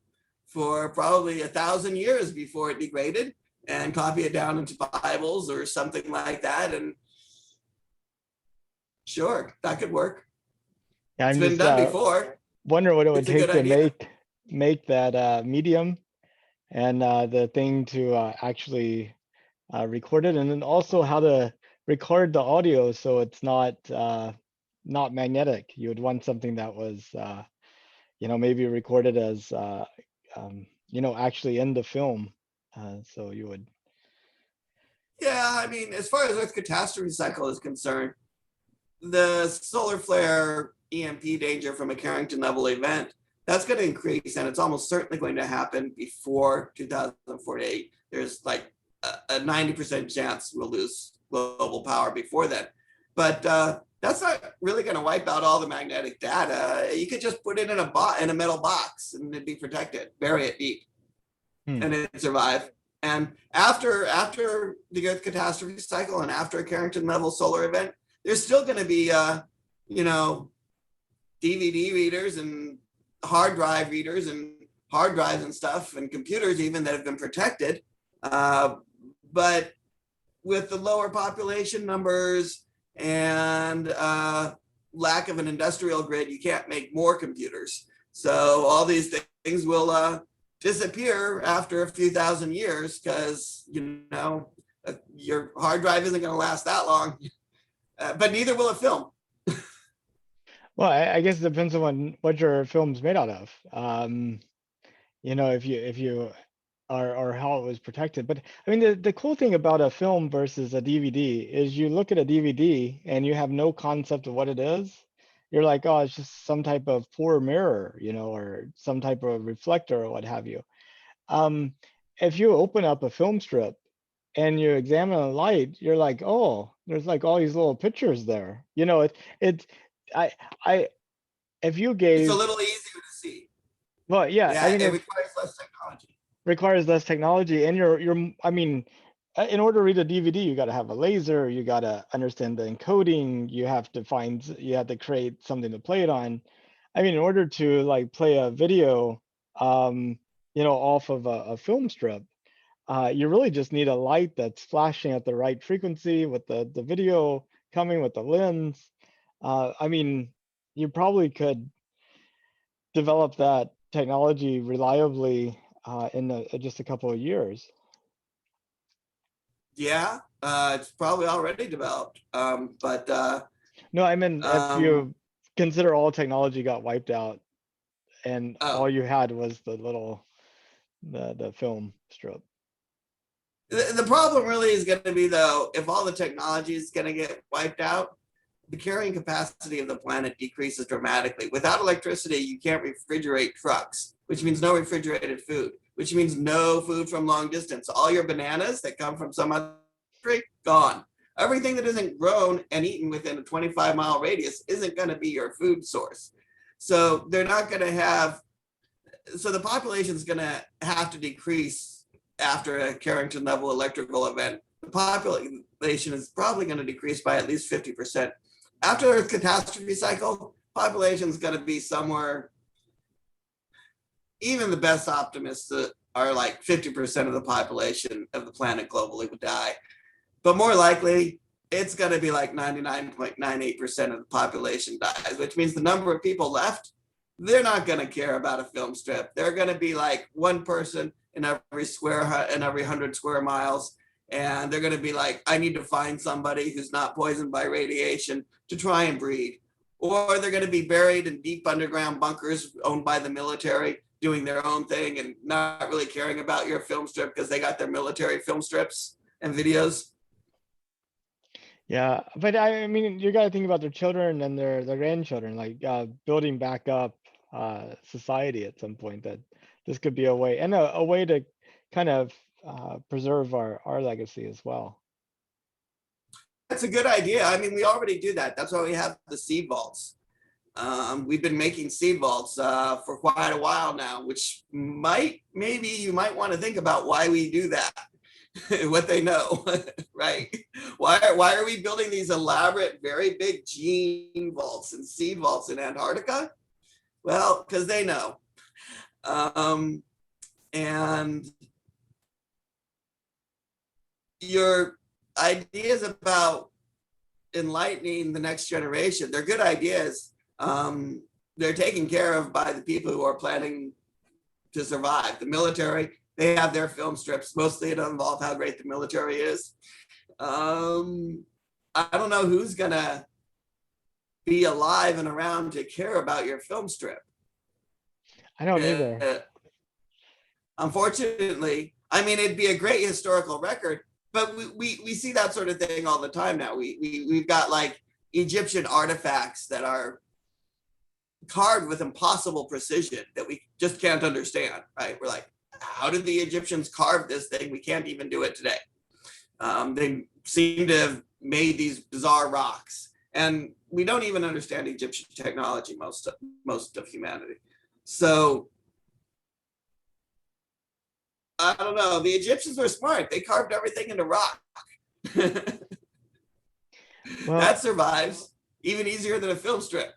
for probably 1,000 years before it degraded and copy it down into Bibles or something like that. And sure, that could work. Yeah, It's I'm been just done before. wonder what it would It's a take good to idea. make that medium and the thing to actually record it, and then also how to record the audio so it's not magnetic. You would want something that was you know, maybe recorded as you know, actually in the film. So you would. Yeah, I mean, as far as Earth catastrophe cycle is concerned, the solar flare EMP danger from a Carrington level event, that's going to increase, and it's almost certainly going to happen before 2048. There's like a 90% chance we'll lose global power before then. But that's not really going to wipe out all the magnetic data. You could just put it in a metal box and it'd be protected, bury it deep, and it'd survive. And after the Earth catastrophe cycle and after a Carrington level solar event, there's still going to be, you know, DVD readers and hard drive readers and hard drives and stuff and computers even that have been protected. But with the lower population numbers and lack of an industrial grid, you can't make more computers. So all these things will disappear after a few thousand years because, you know, your hard drive isn't going to last that long. But neither will a film. Well, I guess it depends on what your film's made out of. You know, if you or how it was protected. But I mean, the cool thing about a film versus a DVD is you look at a DVD and you have no concept of what it is. You're like, oh, it's just some type of poor mirror, you know, or some type of reflector or what have you. If you open up a film strip and you examine the light, you're like, oh, there's like all these little pictures there. You know, I if you It's gave, a little easier to see. well, yeah, Yeah, I mean, it if requires less technology. requires less technology, and I mean, in order to read a DVD, you got to have a laser, you got to understand the encoding, you have to create something to play it on. I mean, in order to like play a video, um, off of a film strip, you really just need a light that's flashing at the right frequency with the video coming with the lens. I mean, you probably could develop that technology reliably in just a couple of years. Yeah, it's probably already developed. But No, I mean, if um, you consider all technology got wiped out and all oh, you had was the film strip. the problem really is going to be, though, if all the technology is going to get wiped out, the carrying capacity of the planet decreases dramatically. Without electricity, you can't refrigerate trucks, which means no refrigerated food, which means no food from long distance. All your bananas that come from some other country, gone. Everything that isn't grown and eaten within a 25-mile radius isn't going to be your food source. So they're not going to have, so the population is going to have to decrease after a Carrington level electrical event. The population is probably going to decrease by at least 50%. After Earth catastrophe cycle, population is going to be somewhere, even the best optimists are like 50% of the population of the planet globally would die. But more likely, it's going to be like 99.98% of the population dies, which means the number of people left, they're not going to care about a film strip. They're going to be like one person in every 100 square miles. And they're going to be like, I need to find somebody who's not poisoned by radiation to try and breed. Or they're going to be buried in deep underground bunkers owned by the military, doing their own thing and not really caring about your film strip because they got their military film strips and videos. Yeah, but I mean, you got to think about their children and their grandchildren, like building back up society at some point. That this could be a way and a way to kind of preserve our legacy as well. That's a good idea. I mean, we already do that. That's why we have the seed vaults. We've been making seed vaults for quite a while now, which maybe you might want to think about why we do that. What they know, right? Why are we building these elaborate, very big gene vaults and seed vaults in Antarctica? Well, because they know. And your ideas about enlightening the next generation, they're good ideas. They're taken care of by the people who are planning to survive. The military, they have their film strips. Mostly it involves how great the military is. I don't know who's gonna be alive and around to care about your film strip. I don't either. Unfortunately, I mean, it'd be a great historical record, but we see that sort of thing all the time now. We've got like Egyptian artifacts that are carved with impossible precision that we just can't understand, right? We're like, how did the Egyptians carve this thing? We can't even do it today. They seem to have made these bizarre rocks, and we don't even understand Egyptian technology, most of humanity. So I don't know. The Egyptians were smart. They carved everything into rock. Well, That survives even easier than a film strip.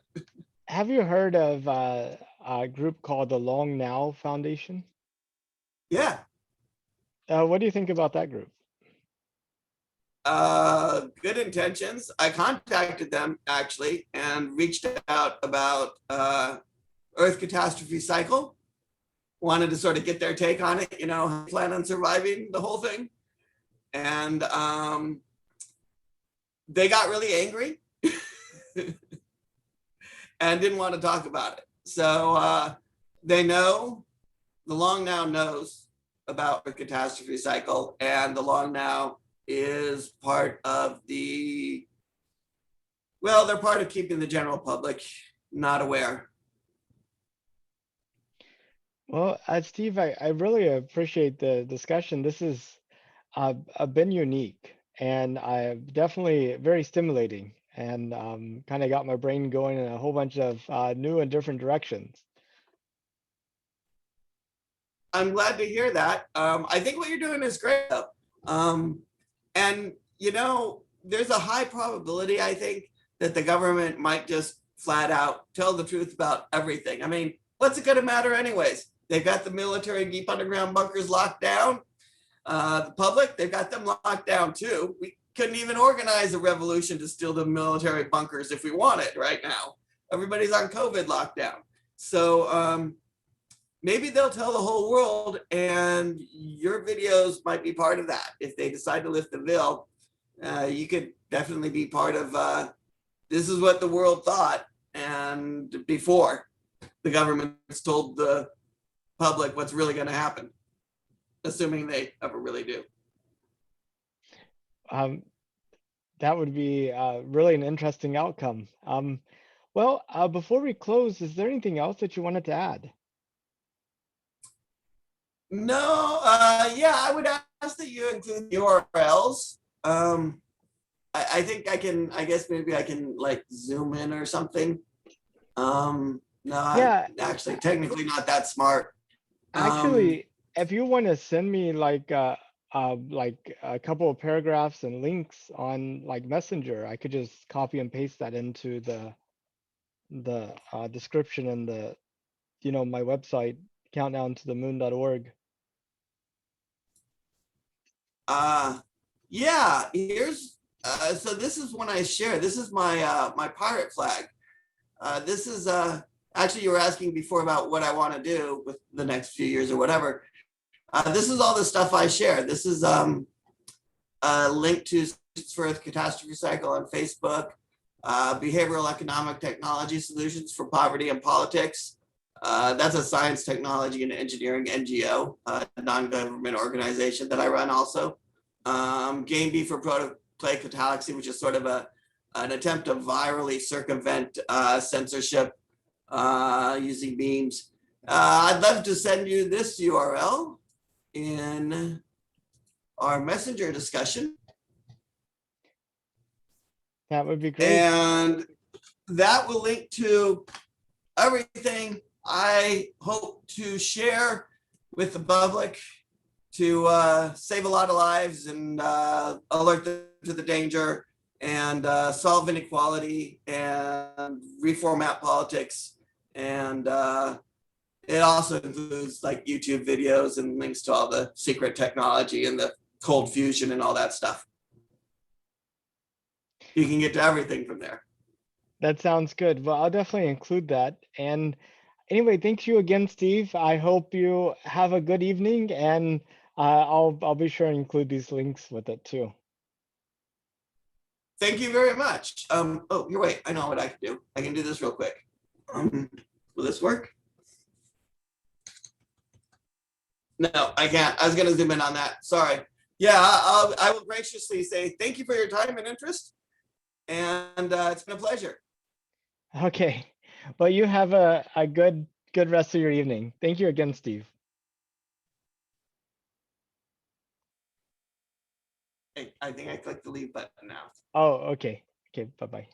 have you heard of a group called the Long Now Foundation? Yeah. What do you think about that group? Good intentions. I contacted them actually and reached out about Earth catastrophe cycle. Wanted to sort of get their take on it, plan on surviving the whole thing. And they got really angry and didn't want to talk about it. So they know, the Long Now knows about the catastrophe cycle, and the Long Now is part of they're part of keeping the general public not aware. Well, Steve, I really appreciate the discussion. This is been unique and definitely very stimulating and kind of got my brain going in a whole bunch of new and different directions. I'm glad to hear that. I think what you're doing is great. And there's a high probability, I think, that the government might just flat out, tell the truth about everything. I mean, what's it going to matter anyways? They've got the military deep underground bunkers locked down. The public, they've got them locked down too. We couldn't even organize a revolution to steal the military bunkers if we wanted right now. Everybody's on COVID lockdown. So maybe they'll tell the whole world, and your videos might be part of that. If they decide to lift the veil, you could definitely be part of this is what the world thought, and before the government's told the public what's really going to happen, assuming they ever really do. That would be really an interesting outcome. Well, before we close, is there anything else that you wanted to add? No, yeah, I would ask that you include URLs. I think I can, I guess maybe I can like zoom in or something. No, Yeah. I'm actually technically not that smart. Actually, if you want to send me like a couple of paragraphs and links on like Messenger, I could just copy and paste that into the description and the my website, countdowntothemoon.org. Yeah, here's so this is when I share. This is my my pirate flag. This is actually you were asking before about what I want to do with the next few years or whatever. This is all the stuff I share. This is a link to Students for Earth Catastrophe Cycle on Facebook, Behavioral Economic Technology Solutions for Poverty and Politics. That's a science, technology, and engineering NGO, non-government organization that I run also. Game B for Protoplay Catallaxy, which is sort of an attempt to virally circumvent censorship using memes. I'd love to send you this URL in our Messenger discussion. That would be great. And that will link to everything I hope to share with the public to save a lot of lives and alert them to the danger and solve inequality and reformat politics. And it also includes like YouTube videos and links to all the secret technology and the cold fusion and all that stuff. You can get to everything from there. That sounds good. Well, I'll definitely include that. And anyway, thank you again, Steve. I hope you have a good evening, and I'll be sure to include these links with it too. Thank you very much. Oh, you're right. I know what I can do. I can do this real quick. Will this work? No, I can't. I was going to zoom in on that. Sorry. Yeah, I will graciously say thank you for your time and interest. And it's been a pleasure. Okay. Well, you have a good rest of your evening. Thank you again, Steve. Hey, I think I clicked the leave button now. Oh, okay. Okay, bye-bye.